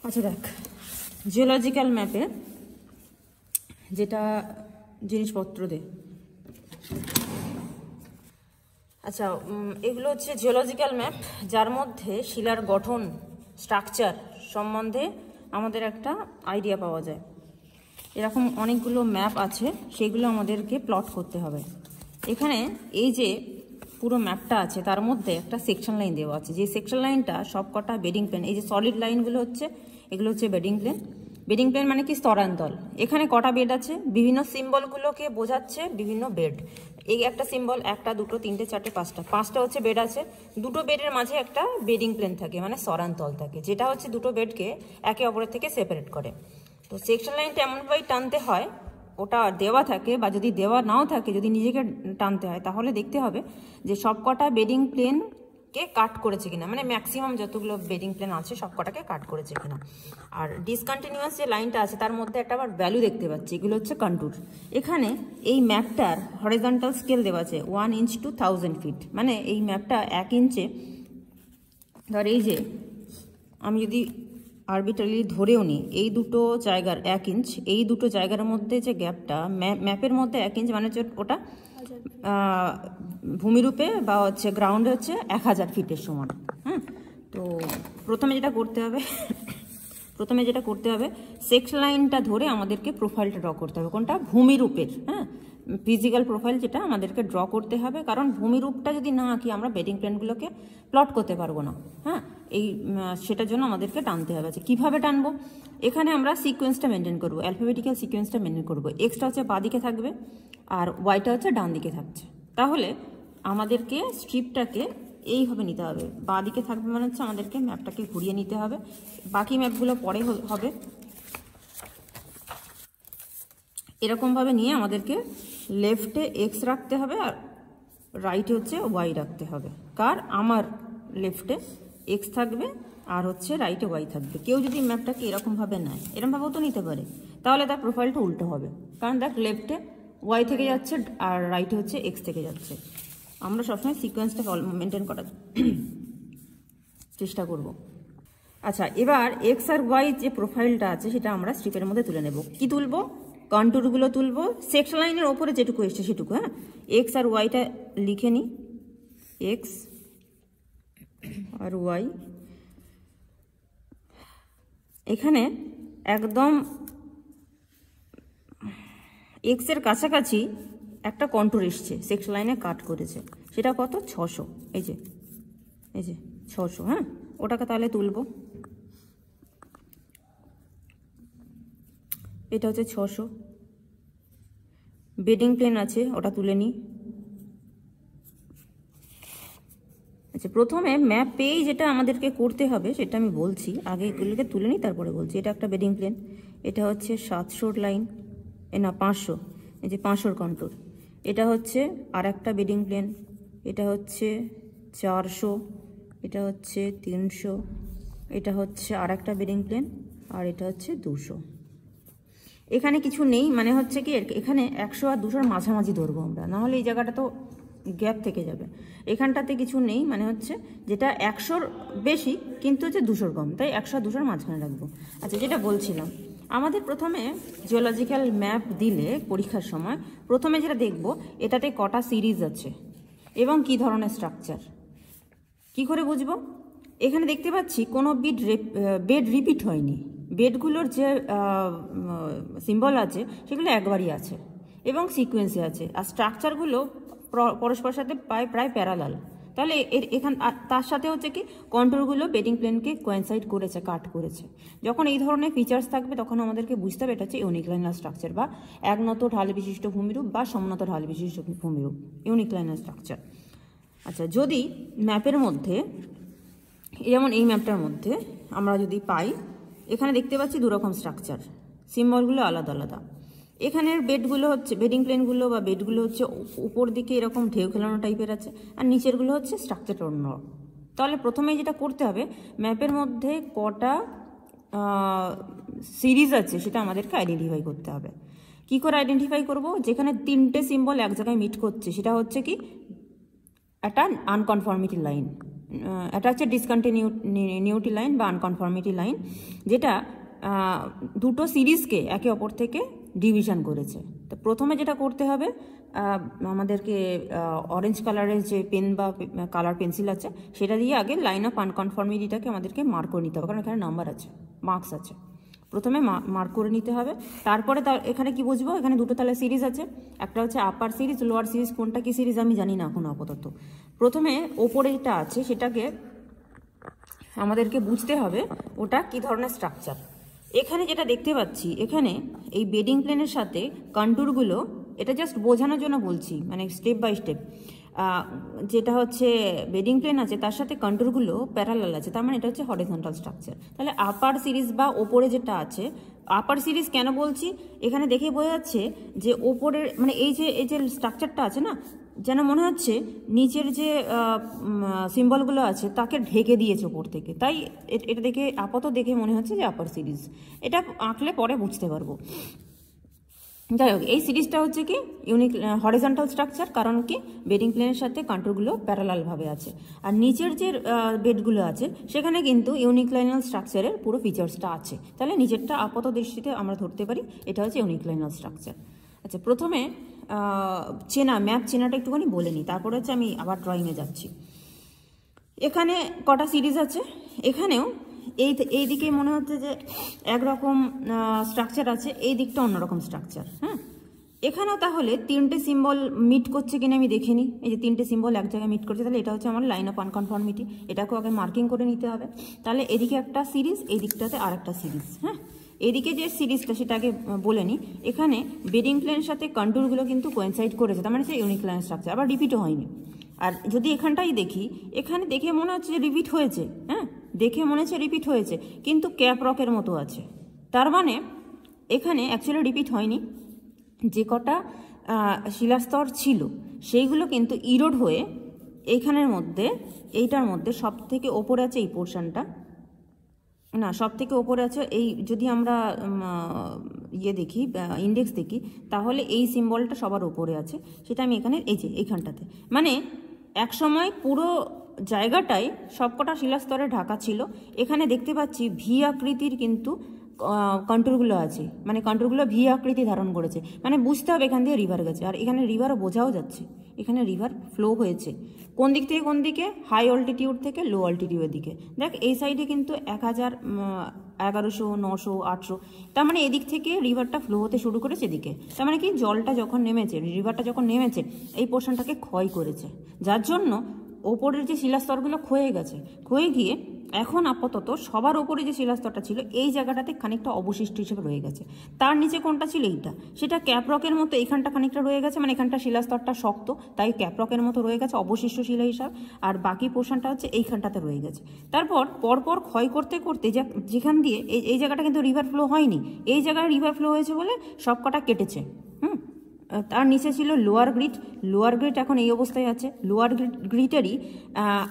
আচ্ছা দেখ, জিওলজিক্যাল ম্যাপে যেটা জিনিসপত্র দে, আচ্ছা এগুলো হচ্ছে জিওলজিক্যাল ম্যাপ, যার মধ্যে শিলার গঠন, স্ট্রাকচার সম্বন্ধে আমাদের একটা আইডিয়া পাওয়া যায়। এরকম অনেকগুলো ম্যাপ আছে, সেগুলো আমাদেরকে প্লট করতে হবে। এখানে এই যে পুরো ম্যাপটা আছে, তার মধ্যে একটা সেকশন লাইন দেওয়া আছে, যে সেকশন লাইনটা সব কটা বেডিং প্লেন, এই যে সলিড লাইনগুলো হচ্ছে এগুলো হচ্ছে বেডিং প্লেন। বেডিং প্লেন মানে কি? স্তরান্তল। এখানে কটা বেড আছে, বিভিন্ন সিম্বলগুলোকে বোঝাচ্ছে বিভিন্ন বেড। এই একটা সিম্বল, একটা, দুটো, তিনটে, চারটে, পাঁচটা হচ্ছে বেড আছে। দুটো বেডের মাঝে একটা বেডিং প্লেন থাকে, মানে স্তরান্তল থাকে, যেটা হচ্ছে দুটো বেডকে একে অপরের থেকে সেপারেট করে। তো সেকশন লাইনটা এমনভাবেই টানতে হয়, ওটা দেওয়া থাকে বা যদি দেওয়া নাও থাকে, যদি নিজেকে টানতে হয়, তাহলে দেখতে হবে যে সব কটা বেডিং প্লেনকে কাট করেছে কিনা, মানে ম্যাক্সিমাম যতগুলো বেডিং প্লেন আছে সব কটাকে কাট করেছে কিনা। আর ডিসকন্টিনিউয়াস যে লাইনটা আছে তার মধ্যে একটা আবার ভ্যালু দেখতে পাচ্ছি, এগুলো হচ্ছে কন্টুর। এখানে এই ম্যাপটার হরিজন্টাল স্কেল দেওয়া আছে 1 ইঞ্চ টু 1000 ফিট, মানে এই ম্যাপটা 1 ইঞ্চে, ধর এই যে আমি যদি আরবিট্রারি ধরেও নিই, এই দুটো জায়গার 1 ইঞ্চ, এই দুটো জায়গার মধ্যে যে গ্যাপটা ম্যাপের মধ্যে 1 ইঞ্চ, মানে হচ্ছে ওটা ভূমিরূপে বা হচ্ছে গ্রাউন্ডে হচ্ছে 1000 ফিটের সমান। হ্যাঁ, তো প্রথমে যেটা করতে হবে সেকশন লাইনটা ধরে আমাদেরকে প্রোফাইলটা ড্র করতে হবে, কোনটা? ভূমিরূপের। হ্যাঁ, ফিজিক্যাল প্রোফাইল যেটা আমাদেরকে ড্র করতে হবে, কারণ ভূমিরূপটা যদি না আঁকি আমরা বেডিং প্লেনগুলোকে প্লট করতে পারবো না। হ্যাঁ, সেটার জন্য আমাদেরকে টানতে হবে। আচ্ছা, কীভাবে টানবো? এখানে আমরা সিকোয়েন্সটা মেনটেন করবো, অ্যালফাবেটিক্যাল সিকোয়েন্সটা মেনটেন করবো। এক্সটা হচ্ছে বাঁ দিকে থাকবে আর ওয়াইটা হচ্ছে ডান দিকে থাকছে। তাহলে আমাদেরকে স্ট্রিপটাকে এইভাবে নিতে হবে, বাঁ দিকে থাকবে মানে হচ্ছে আমাদেরকে ম্যাপটাকে ঘুরিয়ে নিতে হবে। বাকি ম্যাপগুলো পরে হবে। এরকমভাবে নিয়ে আমাদেরকে লেফটে এক্স রাখতে হবে আর রাইটে হচ্ছে ওয়াই রাখতে হবে। আমার লেফটে এক্স থাকবে আর হচ্ছে রাইটে ওয়াই থাকবে। কেউ যদি ম্যাপটাকে এরকমভাবে নেয়, এরকমভাবেও তো নিতে পারে, তাহলে তার প্রোফাইলটা উল্টো হবে, কারণ দেখ লেফটে ওয়াই থেকে যাচ্ছে আর রাইটে হচ্ছে এক্স থেকে যাচ্ছে। আমরা সবসময় সিকোয়েন্সটা মেনটেন করার চেষ্টা করব। আচ্ছা, এবার এক্স আর ওয়াই যে প্রোফাইলটা আছে সেটা আমরা স্ট্রিপের মধ্যে তুলে নেব। কি তুলবো? কন্টুরগুলো তুলবো, সেকশন লাইনের ওপরে যেটুকু এসছে সেটুকু। হ্যাঁ, এক্স আর ওয়াইটা লিখে নিই, এক্স আর ওয়াই। এখানে একদম এক্স এর কাছাকাছি একটা কন্টুর এসছে, সেকশন লাইনে কাট করেছে, সেটা কত? 600। এই যে 600। হ্যাঁ, ওটাকে তাহলে তুলবো। এটা হচ্ছে 600। বেডিং প্লেন আছে, ওটা তুলে নিই। আচ্ছা, প্রথমে ম্যাপ পেয়েই যেটা আমাদেরকে করতে হবে সেটা আমি বলছি, আগে এগুলোকে তুলে নিই তারপরে বলছি। এটা একটা বেডিং প্লেন, এটা হচ্ছে 700 লাইন, না 500, এই যে 500 কন্টুর। এটা হচ্ছে আর একটা বেডিং প্লেন, এটা হচ্ছে 400, এটা হচ্ছে 300, এটা হচ্ছে আর একটা বেডিং প্লেন, আর এটা হচ্ছে 200। এখানে কিছু নেই, মানে হচ্ছে কি এখানে 100 আর 200 মাঝামাঝি ধরবো আমরা, নাহলে এই জায়গাটা তো গ্যাপ থেকে যাবে। এখানটাতে কিছু নেই, মানে হচ্ছে যেটা 100 বেশি কিন্তু হচ্ছে 200 কম, তাই 100 আর 200 মাঝখানে রাখবো। আচ্ছা, যেটা বলছিলাম, আমাদের প্রথমে জিওলজিক্যাল ম্যাপ দিলে পরীক্ষার সময় প্রথমে যেটা দেখব, এটাতে কটা সিরিজ আছে এবং কি ধরনের স্ট্রাকচার। কি করে বুঝবো? এখানে দেখতে পাচ্ছি কোনো বেড রিপিট হয়নি, বেডগুলোর যে সিম্বল আছে সেগুলো একবারই আছে এবং সিকোয়েন্সে আছে, আর স্ট্রাকচারগুলো পরস্পরের সাথে প্রায় প্যারালাল। তাহলে তার সাথে হচ্ছে কি কন্টুরগুলো বেডিং প্লেনকে কোয়েনসাইড করেছে, কাট করেছে। যখন এই ধরনের ফিচার্স থাকবে তখন আমাদেরকে বুঝতে হবে এটা হচ্ছে ইউনিক্লাইনার স্ট্রাকচার বা একনত ঢাল বিশিষ্ট ভূমিরূপ বা সমনত ঢাল বিশিষ্ট ভূমিরূপ, ইউনিক্লাইনার স্ট্রাকচার। আচ্ছা, যদি ম্যাপের মধ্যে, যেমন এই ম্যাপটার মধ্যে আমরা যদি পাই, এখানে দেখতে পাচ্ছি দুরকম স্ট্রাকচার, সিম্বলগুলো আলাদা আলাদা। এখানের বেডগুলো হচ্ছে, বেডিং প্লেনগুলো বা বেডগুলো হচ্ছে উপর দিকে এরকম ঢেউ খেলানো টাইপের আছে, আর নিচেরগুলো হচ্ছে স্ট্রাকচারটা অন্য। তাহলে প্রথমেই যেটা করতে হবে, ম্যাপের মধ্যে কটা সিরিজ আছে সেটা আমাদেরকে আইডেন্টিফাই করতে হবে। কি করে আইডেন্টিফাই করব? যেখানে 3টে সিম্বল এক জায়গায় মিট করছে সেটা হচ্ছে কি একটা আনকনফর্মিটি লাইন। এটা হচ্ছে ডিসকন্টিনিউটি লাইন বা আনকনফর্মিটি লাইন, যেটা দুটো সিরিজকে একে অপর থেকে ডিভিশন করেছে। তো প্রথমে যেটা করতে হবে, আমাদেরকে অরেঞ্জ কালারের যে পেন বা কালার পেন্সিল আছে সেটা দিয়ে আগে লাইন অফ আনকনফর্মিটিটাকে আমাদেরকে মার্ক করে নিতে হবে, কারণ এখানে নাম্বার আছে, মার্কস আছে। প্রথমে মার্ক করে নিতে হবে, তারপরে এখানে কি বুঝবো, এখানে দুটো তাহলে সিরিজ আছে, একটা হচ্ছে আপার সিরিজ, লোয়ার সিরিজ, কোনটা কি সিরিজ আমি জানি না এখন আপাতত। প্রথমে ওপরে যেটা আছে সেটাকে আমাদেরকে বুঝতে হবে ওটা কি ধরনের স্ট্রাকচার। এখানে যেটা দেখতে পাচ্ছি, এখানে এই বেডিং প্লেনের সাথে কন্টুরগুলো, এটা জাস্ট বোঝানোর জন্য বলছি, মানে স্টেপ বাই স্টেপ, যেটা হচ্ছে বেডিং প্লেন আছে তার সাথে কন্টুরগুলো প্যারালাল আছে, তার মানে এটা হচ্ছে হরিজন্টাল স্ট্রাকচার। তাহলে আপার সিরিজ বা ওপরে যেটা আছে, আপার সিরিজ কেন বলছি, এখানে দেখে বোঝা যাচ্ছে যে ওপরের মানে এই যে স্ট্রাকচারটা আছে না, যেন মনে হচ্ছে নিচের যে সিম্বলগুলো আছে তাকে ঢেকে দিয়েছে ওপর থেকে, তাই এটা দেখে আপাতত দেখে মনে হচ্ছে যে আপার সিরিজ। এটা আঁকলে পরে বুঝতে পারবো। যাই হোক, এই সিরিজটা হচ্ছে কি ইউনিক হরিজন্টাল স্ট্রাকচার, কারণ কি বেডিং প্লেনের সাথে কন্টুরগুলো প্যারালালভাবে আছে। আর নিচের যে বেডগুলো আছে সেখানে কিন্তু ইউনিক্লাইনাল স্ট্রাকচারের পুরো ফিচার্সটা আছে। তাহলে নিচেরটা আপাত দৃষ্টিতে আমরা ধরতে পারি এটা হচ্ছে ইউনিক্লাইনাল স্ট্রাকচার। আচ্ছা, প্রথমে ম্যাপ চেনাটা একটুখানি বলে নিই, তারপরে হচ্ছে আমি আবার ড্রয়িংয়ে যাচ্ছি। এখানে কটা সিরিজ আছে, এখানেও এই দিকে মনে হচ্ছে যে একরকম স্ট্রাকচার আছে, এই দিকটা অন্যরকম স্ট্রাকচার। হ্যাঁ, এখানেও তাহলে তিনটে সিম্বল মিট করছে কিনা আমি দেখে নিই। এই যে তিনটে সিম্বল এক জায়গায় মিট করছে, তাহলে এটা হচ্ছে আমার লাইন অফ আনকনফর্মিটি, এটাকেও আগে মার্কিং করে নিতে হবে। তাহলে এদিকে একটা সিরিজ, এই দিকটাতে আর একটা সিরিজ। হ্যাঁ, এদিকে যে সিরিজটা সেটাকে বলে নিই। এখানে বেডিং প্লেনের সাথে কন্টুরগুলো কিন্তু কোয়েনসাইড করেছে, তার মানে সে ইউনিক্লাইন স্ট্রাকচার, আবার রিপিটও হয়নি। আর যদি এখানটাই দেখি, এখানে দেখে মনে হচ্ছে যে রিপিট হয়েছে। হ্যাঁ, দেখে মনে হচ্ছে রিপিট হয়েছে, কিন্তু ক্যাপ রকের মতো আছে, তার মানে এখানে অ্যাকচুয়ালি রিপিট হয়নি। যে কটা শিলাস্তর ছিল সেইগুলো কিন্তু ইরোড হয়ে এইখানের মধ্যে, এইটার মধ্যে সব থেকে ওপরে আছে এই পোর্শনটা, না সব থেকে ওপরে আছে এই, যদি আমরা দেখি ইন্ডেক্স দেখি, তাহলে এই সিম্বলটা সবার ওপরে আছে, সেটা আমি এখানে এই যে এইখানটাতে, মানে এক সময় পুরো জায়গাটাই সবকটা শিলাস্তরে ঢাকা ছিল। এখানে দেখতে পাচ্ছি ভি আকৃতির কিন্তু কন্টুরগুলো আছে, মানে কন্টুরগুলো ভি আকৃতি ধারণ করেছে, মানে বুঝতে হবে এখান দিয়ে রিভার গেছে। আর এখানে রিভারও বোঝাও যাচ্ছে, এখানে রিভার ফ্লো হয়েছে কোন দিক থেকে কোন দিকে, হাই অল্টিটিউড থেকে লো অল্টিটিউডের দিকে। দেখ এই সাইডে কিন্তু 1000, 1100, 900, 800, তার মানে এদিক থেকে রিভারটা ফ্লো হতে শুরু করেছে এদিকে। তার মানে কি জলটা যখন নেমেছে, রিভারটা যখন নেমেছে, এই পোর্শনটাকে ক্ষয় করেছে, যার জন্য ওপরের যে শিলাস্তরগুলো ক্ষয়ে গেছে, ক্ষয়ে গিয়ে এখন আপাতত সবার ওপরে যে শিলাস্তরটা ছিল এই জায়গাটাতে খানিকটা অবশিষ্ট হিসেবে রয়ে গেছে। তার নিচে কোনটা ছিল, এইটা, সেটা ক্যাপরকের মতো এইখানটা খানিকটা রয়ে গেছে, মানে এখানটা শিলাস্তরটা শক্ত, তাই ক্যাপরকের মতো রয়ে গেছে অবশিষ্ট শিলা হিসাব, আর বাকি পোর্শনটা হচ্ছে এইখানটাতে রয়ে গেছে। তারপর পরপর ক্ষয় করতে করতে যেখান দিয়ে এই জায়গাটা কিন্তু রিভার ফ্লো হয়নি, এই জায়গায় রিভার ফ্লো হয়েছে বলে সবকটা কেটেছে। তার নিচে ছিল লোয়ার গ্রিট, লোয়ার গ্রিট এখন এই অবস্থায় আছে। লোয়ার গ্রিটেরই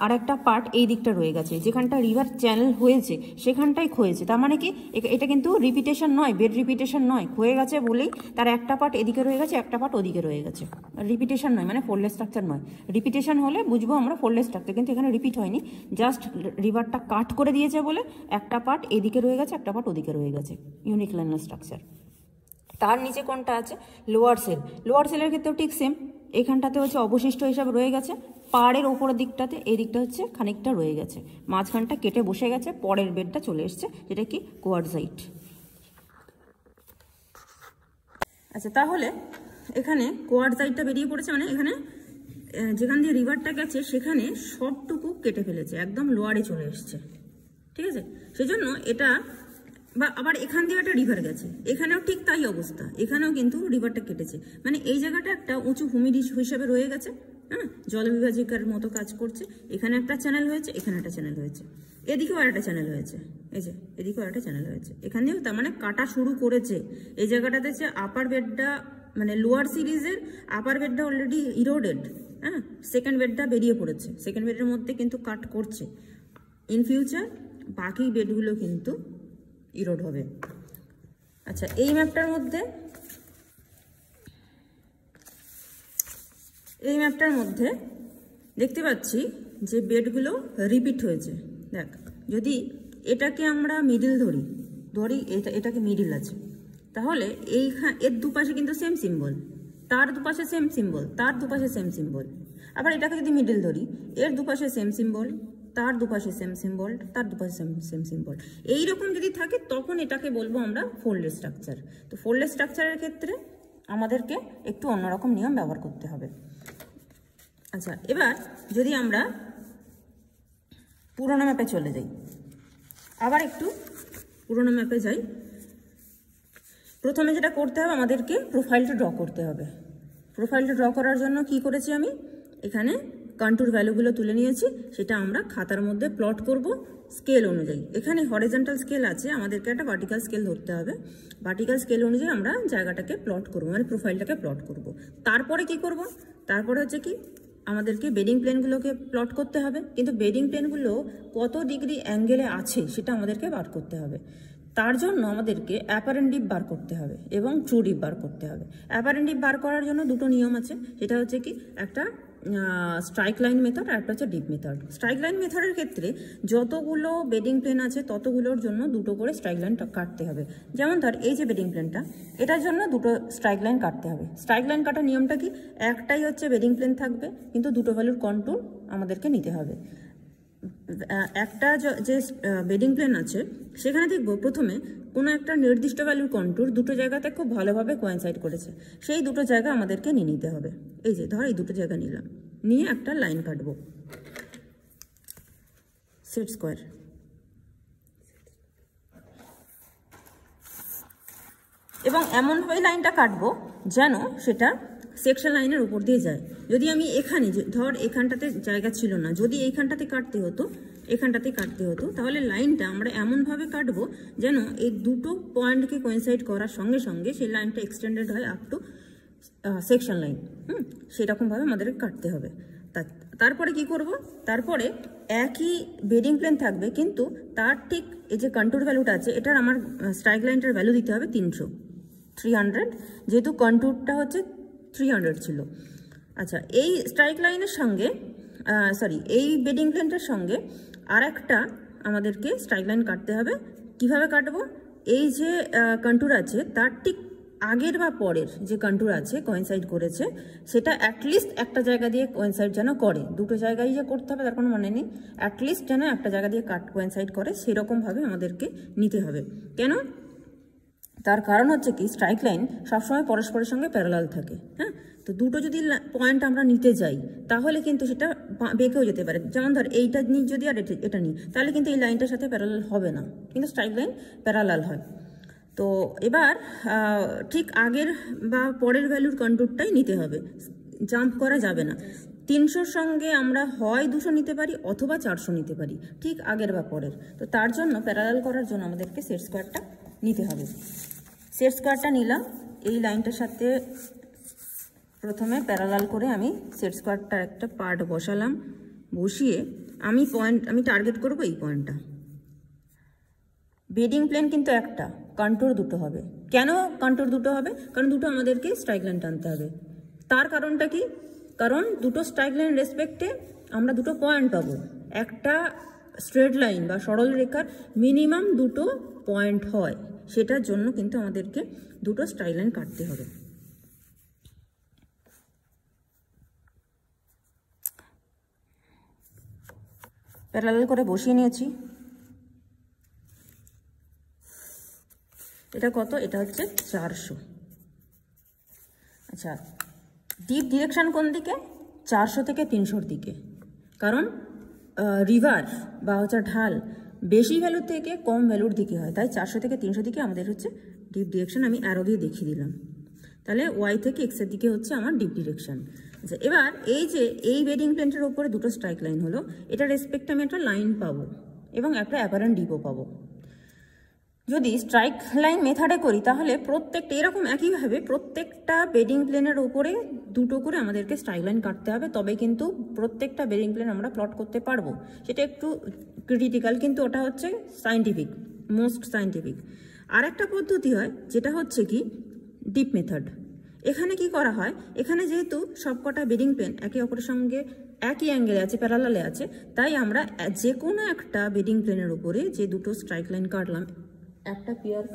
আর একটা পার্ট এই দিকটা রয়ে গেছে, যেখানটা রিভার চ্যানেল হয়েছে সেখানটাই ক্ষয়েছে। তার মানে কি এটা কিন্তু রিপিটেশন নয়, বেড রিপিটেশন নয়, ক্ষয়ে গেছে বলেই তার একটা পার্ট এদিকে রয়ে গেছে, একটা পার্ট ওদিকে রয়ে গেছে। রিপিটেশন নয়, মানে ফোল্ডলেস স্ট্রাকচার নয়। রিপিটেশন হলে বুঝবো আমরা ফোল্ডলেস স্ট্রাকচার, কিন্তু এখানে রিপিট হয়নি, জাস্ট রিভারটা কাট করে দিয়েছে বলে একটা পার্ট এদিকে রয়ে গেছে, একটা পার্ট ওদিকে রয়ে গেছে, ইউনিক্লাইনাল স্ট্রাকচার। তার নিচে কোনটা আছে, লোয়ার সেল। লোয়ার সেলের ক্ষেত্রেও ঠিক সেম, এখানটাতে হচ্ছে অবশিষ্ট হিসাবে রয়ে গেছে, পাড়ের ওপরের দিকটাতে এই দিকটা হচ্ছে খানিকটা রয়ে গেছে, মাঝখানটা কেটে বসে গেছে, পরের বেডটা চলে এসছে, যেটা কি কোয়ার্টজাইট। আচ্ছা, তাহলে এখানে কোয়ার্টজাইটটা বেরিয়ে পড়েছে, মানে এখানে যেখান দিয়ে রিভারটা গেছে সেখানে সবটুকু কেটে ফেলেছে, একদম লোয়ারে চলে এসছে। ঠিক আছে, সেজন্য এটা, বা আবার এখান দিয়ে একটা রিভার গেছে, এখানেও ঠিক তাই অবস্থা, এখানেও কিন্তু রিভারটা কেটেছে, মানে এই জায়গাটা একটা উঁচু ভূমি হিসেবে রয়ে গেছে। হ্যাঁ, জলবিভাজিকার মতো কাজ করছে, এখানে একটা চ্যানেল হয়েছে, এখানে একটা চ্যানেল হয়েছে, এদিকেও আর একটা চ্যানেল হয়েছে, এই যে এদিকেও আর একটা চ্যানেল হয়েছে, এখানেও তার মানে কাটা শুরু করেছে। এই জায়গাটাতে যে আপার বেডটা, মানে লোয়ার সিরিজের আপার বেডটা অলরেডি ইরোডেড। হ্যাঁ, সেকেন্ড বেডটা বেরিয়ে পড়েছে, সেকেন্ড বেডের মধ্যে কিন্তু কাট করছে। ইন ফিউচার বাকি বেডগুলো কিন্তু ইরোড হবে। আচ্ছা, এই ম্যাপটার মধ্যে দেখতে পাচ্ছি যে বেডগুলো রিপিট হয়েছে, দেখ যদি এটাকে আমরা মিডিল ধরি এটাকে মিডিল আছে, তাহলে এর দুপাশে কিন্তু সেম সিম্বল, তার দুপাশে সেম সিম্বল, তার দুপাশে সেম সিম্বল। আবার এটাকে যদি মিডিল ধরি, এর দুপাশে সেম সিম্বল, তার দুপাশে সেম সিম্বল, তার দুপাশে সেম সিম্বল। এইরকম যদি থাকে তখন এটাকে বলবো আমরা ফোল্ডেড স্ট্রাকচার। তো ফোল্ডেড স্ট্রাকচারের ক্ষেত্রে আমাদেরকে একটু অন্যরকম নিয়ম ব্যবহার করতে হবে। আচ্ছা, এবার যদি আমরা পুরোনো ম্যাপে চলে যাই, আবার একটু পুরোনো ম্যাপে যাই। প্রথমে যেটা করতে হবে, আমাদেরকে প্রোফাইলটা ড্র করতে হবে। প্রোফাইলটা ড্র করার জন্য কি করেছি আমি, এখানে কন্ট্যুর ভ্যালুগুলো তুলে নিয়েছি, সেটা আমরা খাতার মধ্যে প্লট করব স্কেল অনুযায়ী। এখানে হরিজন্টাল স্কেল আছে, আমাদেরকে একটা ভার্টিক্যাল স্কেল ধরতে হবে। ভার্টিক্যাল স্কেল অনুযায়ী আমরা জায়গাটাকে প্লট করব, মানে প্রোফাইলটাকে প্লট করব। তারপরে কি করব, তারপরে হচ্ছে কি আমাদেরকে বেডিং প্লেনগুলোকে প্লট করতে হবে, কিন্তু বেডিং প্লেনগুলো কত ডিগ্রি অ্যাঙ্গেলে আছে সেটা আমাদেরকে বার করতে হবে। তার জন্য আমাদেরকে অ্যাপারেন্ট ডিপ বার করতে হবে এবং ট্রু ডিপ বার করতে হবে। অ্যাপারেন্ট ডিপ বার করার জন্য দুটো নিয়ম আছে, সেটা হচ্ছে কি একটা স্ট্রাইক লাইন মেথড আর একটা হচ্ছে ডিপ মেথড। স্ট্রাইক লাইন মেথডের ক্ষেত্রে যতগুলো বেডিং প্লেন আছে ততগুলোর জন্য দুটো করে স্ট্রাইক লাইন কাটতে হবে। যেমন ধর এই যে বেডিং প্লেনটা, এটার জন্য দুটো স্ট্রাইক লাইন কাটতে হবে। স্ট্রাইক লাইন কাটার নিয়মটা কি, একটাই হচ্ছে বেডিং প্লেন থাকবে, কিন্তু দুটো ভ্যালুর কন্ট্যুর আমাদেরকে নিতে হবে। একটা যে বেডিং প্লেন আছে সেখানে দেখব প্রথমে কোনো একটা নির্দিষ্ট ভ্যালুর কন্ট্যুর দুটো জায়গাতে খুব ভালোভাবে কোয়েনসাইড করেছে, সেই দুটো জায়গা আমাদেরকে নিয়ে নিতে হবে। এই যে ধর এই দুটো জায়গা নিলাম, নিয়ে একটা লাইন কাটবো সেট স্কোয়ার। এবং এমনভাবে লাইনটা কাটবো যেন সেটা সেকশন লাইনের উপর দিয়ে যায়। যদি আমি এখানে ধর এখানটাতে জায়গা ছিল না, যদি এইখানটাতে কাটতে হতো, এখানটাতে কাটতে হতো, তাহলে লাইনটা আমরা এমনভাবে কাটবো যেন এই দুটো পয়েন্টকে কোয়েনসাইড করার সঙ্গে সঙ্গে সেই লাইনটা এক্সটেন্ডেড হয় আপ টু সেকশন লাইন। সেরকমভাবে আমাদেরকে কাটতে হবে। তারপরে কি করব, তারপরে একই বেডিং প্লেন থাকবে, কিন্তু তার ঠিক এই যে কন্ট্যুর ভ্যালুটা আছে, এটার আমার স্ট্রাইক লাইনটার ভ্যালু দিতে হবে 300, যেহেতু কন্ট্যুরটা হচ্ছে 300 ছিল। আচ্ছা, এই স্ট্রাইক লাইনের সঙ্গে এই বেডিং প্লেনটার সঙ্গে আর একটা আমাদেরকে স্ট্রাইক লাইন কাটতে হবে। কিভাবে কাটবো, এই যে কন্ট্যুর আছে তার ঠিক আগের বা পরের যে কন্ট্যুর আছে কোয়েনসাইড করেছে, সেটা অ্যাটলিস্ট একটা জায়গা দিয়ে কোয়েনসাইড যেন করে। দুটো জায়গায় যে করতে হবে তার কোনো মানে নেই, অ্যাটলিস্ট যেন একটা জায়গা দিয়ে কোয়েনসাইড করে সেরকমভাবে আমাদেরকে নিতে হবে। কেন, তার কারণ হচ্ছে কি স্ট্রাইক লাইন সবসময় পরস্পরের সঙ্গে প্যারালাল থাকে। হ্যাঁ, তো দুটো যদি পয়েন্ট আমরা নিতে যাই তাহলে কিন্তু সেটা বেঁকেও যেতে পারে। যেমন ধর এইটা নিই যদি আর এটা নিই, তাহলে কিন্তু এই লাইনটার সাথে প্যারালাল হবে না, কিন্তু স্ট্রাইক লাইন প্যারালাল হয়। তো এবার ঠিক আগের বা পরের ভ্যালুর কন্ট্যুরটাই নিতে হবে, জাম্প করা যাবে না। 300-র সঙ্গে আমরা হয় 200 নিতে পারি অথবা 400 নিতে পারি, ঠিক আগের বা পরের। তো তার জন্য প্যারালাল করার জন্য আমাদেরকে সেট স্কোয়ারটা নিতে হবে। সেট স্কোয়ারটা নিলাম, এই লাইনটার সাথে প্রথমে প্যারালাল করে আমি সেট স্কোয়ারটার একটা পার্ট বসালাম। বসিয়ে আমি টার্গেট করব এই পয়েন্টটা। বেডিং প্লেন কিন্তু একটা, কন্ট্যুর দুটো হবে। কেন কন্ট্যুর দুটো হবে, কারণ দুটো আমাদেরকে স্ট্রাইক লাইন টানতে হবে। তার কারণটা কি, কারণ দুটো স্ট্রাইক লাইন রেসপেক্টে আমরা দুটো পয়েন্ট পাবো। একটা স্ট্রেট লাইন বা সরল রেখার মিনিমাম দুটো পয়েন্ট হয়, সেটার জন্য কিন্তু আমাদেরকে দুটো স্ট্রাইক লাইন কাটতে হবে। প্যারালাল করে বসিয়ে নিয়েছি। এটা কত, এটা হচ্ছে 400। আচ্ছা, ডিপ ডিরেকশন কোন দিকে, 400 থেকে 300-র দিকে। কারণ রিভার বা হচ্ছে ঢাল বেশি ভ্যালুর থেকে কম ভ্যালুর দিকে হয়, তাই 400 থেকে 300 দিকে আমাদের হচ্ছে ডিপ ডিরেকশন। আমি অ্যারো দিয়ে দেখিয়ে দিলাম। তাহলে ওয়াই থেকে এক্সের দিকে হচ্ছে আমার ডিপ ডিরেকশন। আচ্ছা, এবার এই যে এই বেডিং প্লেনটার উপরে দুটো স্ট্রাইক লাইন হলো, এটা রেসপেক্ট আমি একটা লাইন পাবো এবং একটা অ্যাপারেন্ট ডিপও পাবো। যদি স্ট্রাইক লাইন মেথডে করি তাহলে প্রত্যেকটা এরকম একইভাবে প্রত্যেকটা বেডিং প্লেনের উপরে দুটো করে আমাদেরকে স্ট্রাইক লাইন কাটতে হবে, তবে কিন্তু প্রত্যেকটা বেডিং প্লেন আমরা প্লট করতে পারবো। সেটা একটু ক্রিটিক্যাল, কিন্তু ওটা হচ্ছে সায়েন্টিফিক, মোস্ট সায়েন্টিফিক। আর একটা পদ্ধতি হয় যেটা হচ্ছে কি ডিপ মেথড। এখানে কি করা হয়, এখানে যেহেতু সবকটা বেডিং প্লেন একে অপরের সঙ্গে একই অ্যাঙ্গেলে আছে, প্যারালালে আছে, তাই আমরা যে কোনো একটা বেডিং প্লেনের উপরে যে দুটো স্ট্রাইক লাইন কাটলাম, একটা পেয়ার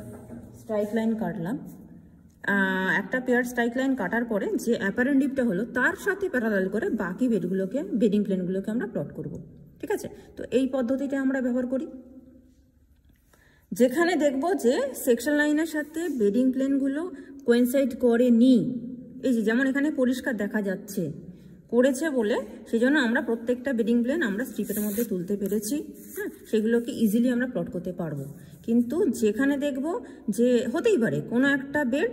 স্ট্রাইক লাইন কাটলাম, একটা পেয়ার স্ট্রাইক লাইন কাটার পরে যে অ্যাপারেন্ট ডিপটা হলো তার সাথে প্যারালাল করে বাকি বেডিং প্লেনগুলোকে আমরা প্লট করব। ঠিক আছে, তো এই পদ্ধতিটা আমরা ব্যবহার করি। যেখানে দেখব যে সেকশন লাইনের সাথে বেডিং প্লেনগুলো কোয়েনসাইড করেনি, এই যে যেমন এখানে পরিষ্কার দেখা যাচ্ছে করেছে বলে সেই জন্য আমরা প্রত্যেকটা বেডিং প্লেন আমরা স্ট্রিপের মধ্যে তুলতে পেরেছি। হ্যাঁ, সেগুলোকে ইজিলি আমরা প্লট করতে পারবো। কিন্তু যেখানে দেখব যে হতেই পারে কোনো একটা বেড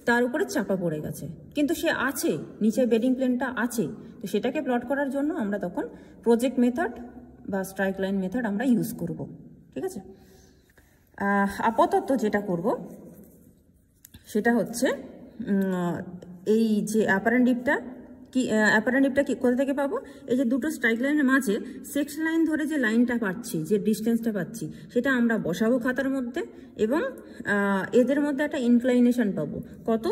তার উপরে চাপা পড়ে গেছে, কিন্তু সে আছে, নিচে বেডিং প্লেনটা আছে, তো সেটাকে প্লট করার জন্য আমরা তখন প্রজেক্ট মেথড বা স্ট্রাইক লাইন মেথড আমরা ইউজ করব। ঠিক আছে, আপাতত যেটা করব সেটা হচ্ছে এই যে অ্যাপারেন্ট ডিপটা কি কোথা থেকে পাবো, এই যে দুটো স্ট্রাইক লাইনের মাঝে সেকশন লাইন ধরে যে লাইনটা পাচ্ছি, যে ডিস্টেন্সটা পাচ্ছি, সেটা আমরা বসাবো খাতার মধ্যে এবং এদের মধ্যে একটা ইনক্লাইনেশন পাবো কত,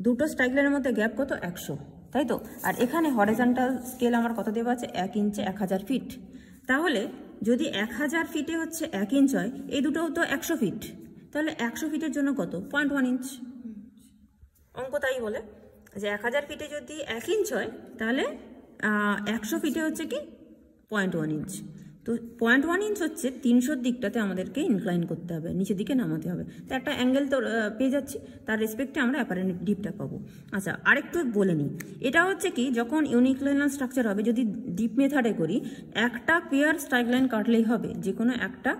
দুটো স্ট্রাইক লাইনের মধ্যে গ্যাপ কত 100, তাই তো। আর এখানে হরিজন্টাল স্কেল আমার কত দেওয়া আছে, 1 ইঞ্চে 1000 ফিট। তাহলে যদি 1000 ফিটে হচ্ছে 1 ইঞ্চ হয়, এই দুটোও তো 100 ফিট, তাহলে 100 ফিটের জন্য কত 0.1 ইঞ্চ। অঙ্ক তাই বলে যে 1000 ফিটে যদি 1 ইঞ্চ হয় তাহলে 100 ফিটে হচ্ছে কি 0.1 ইঞ্চ। তো 0.1 ইঞ্চ হচ্ছে 300 দিকটাতে আমাদেরকে ইনক্লাইন করতে হবে, নিচের দিকে নামাতে হবে। তো একটা অ্যাঙ্গেল তো পেয়ে যাচ্ছি, তার রেসপেক্টে আমরা অ্যাপারেন্ট ডিপটা পাবো। আচ্ছা, আরেকটু বলে নিই, এটা হচ্ছে কি যখন ইউনিক্লাইনাল স্ট্রাকচার হবে, যদি ডিপ মেথডে করি, একটা পেয়ার স্ট্রাইক লাইন কাটলেই হবে, যে কোনো একটা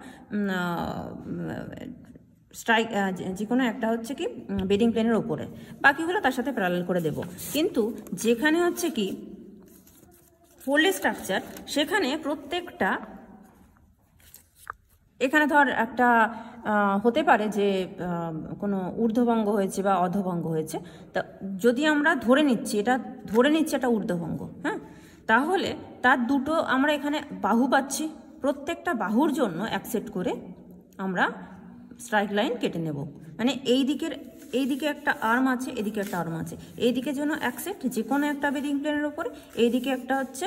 যে কোনো একটা হচ্ছে কি বেডিং প্লেনের ওপরে, বাকিগুলো তার সাথে প্যারালাল করে দেব। কিন্তু যেখানে হচ্ছে কি ফোল্ডেড স্ট্রাকচার, সেখানে প্রত্যেকটা, এখানে ধর একটা হতে পারে যে কোনো ঊর্ধ্বভঙ্গ হয়েছে বা অধভঙ্গ হয়েছে, তা যদি আমরা ধরে নিচ্ছি এটা ঊর্ধ্বভঙ্গ, হ্যাঁ, তাহলে তার দুটো আমরা এখানে বাহু পাচ্ছি, প্রত্যেকটা বাহুর জন্য অ্যাকসেপ্ট করে আমরা স্ট্রাইক লাইন কেটে নেব। মানে এই দিকে একটা আর্ম আছে, এদিকে একটা আর্ম আছে, এই দিকের জন্য অ্যাকসেপ্ট যে কোনো একটা বেডিং প্লেনের উপরে, এই দিকে একটা হচ্ছে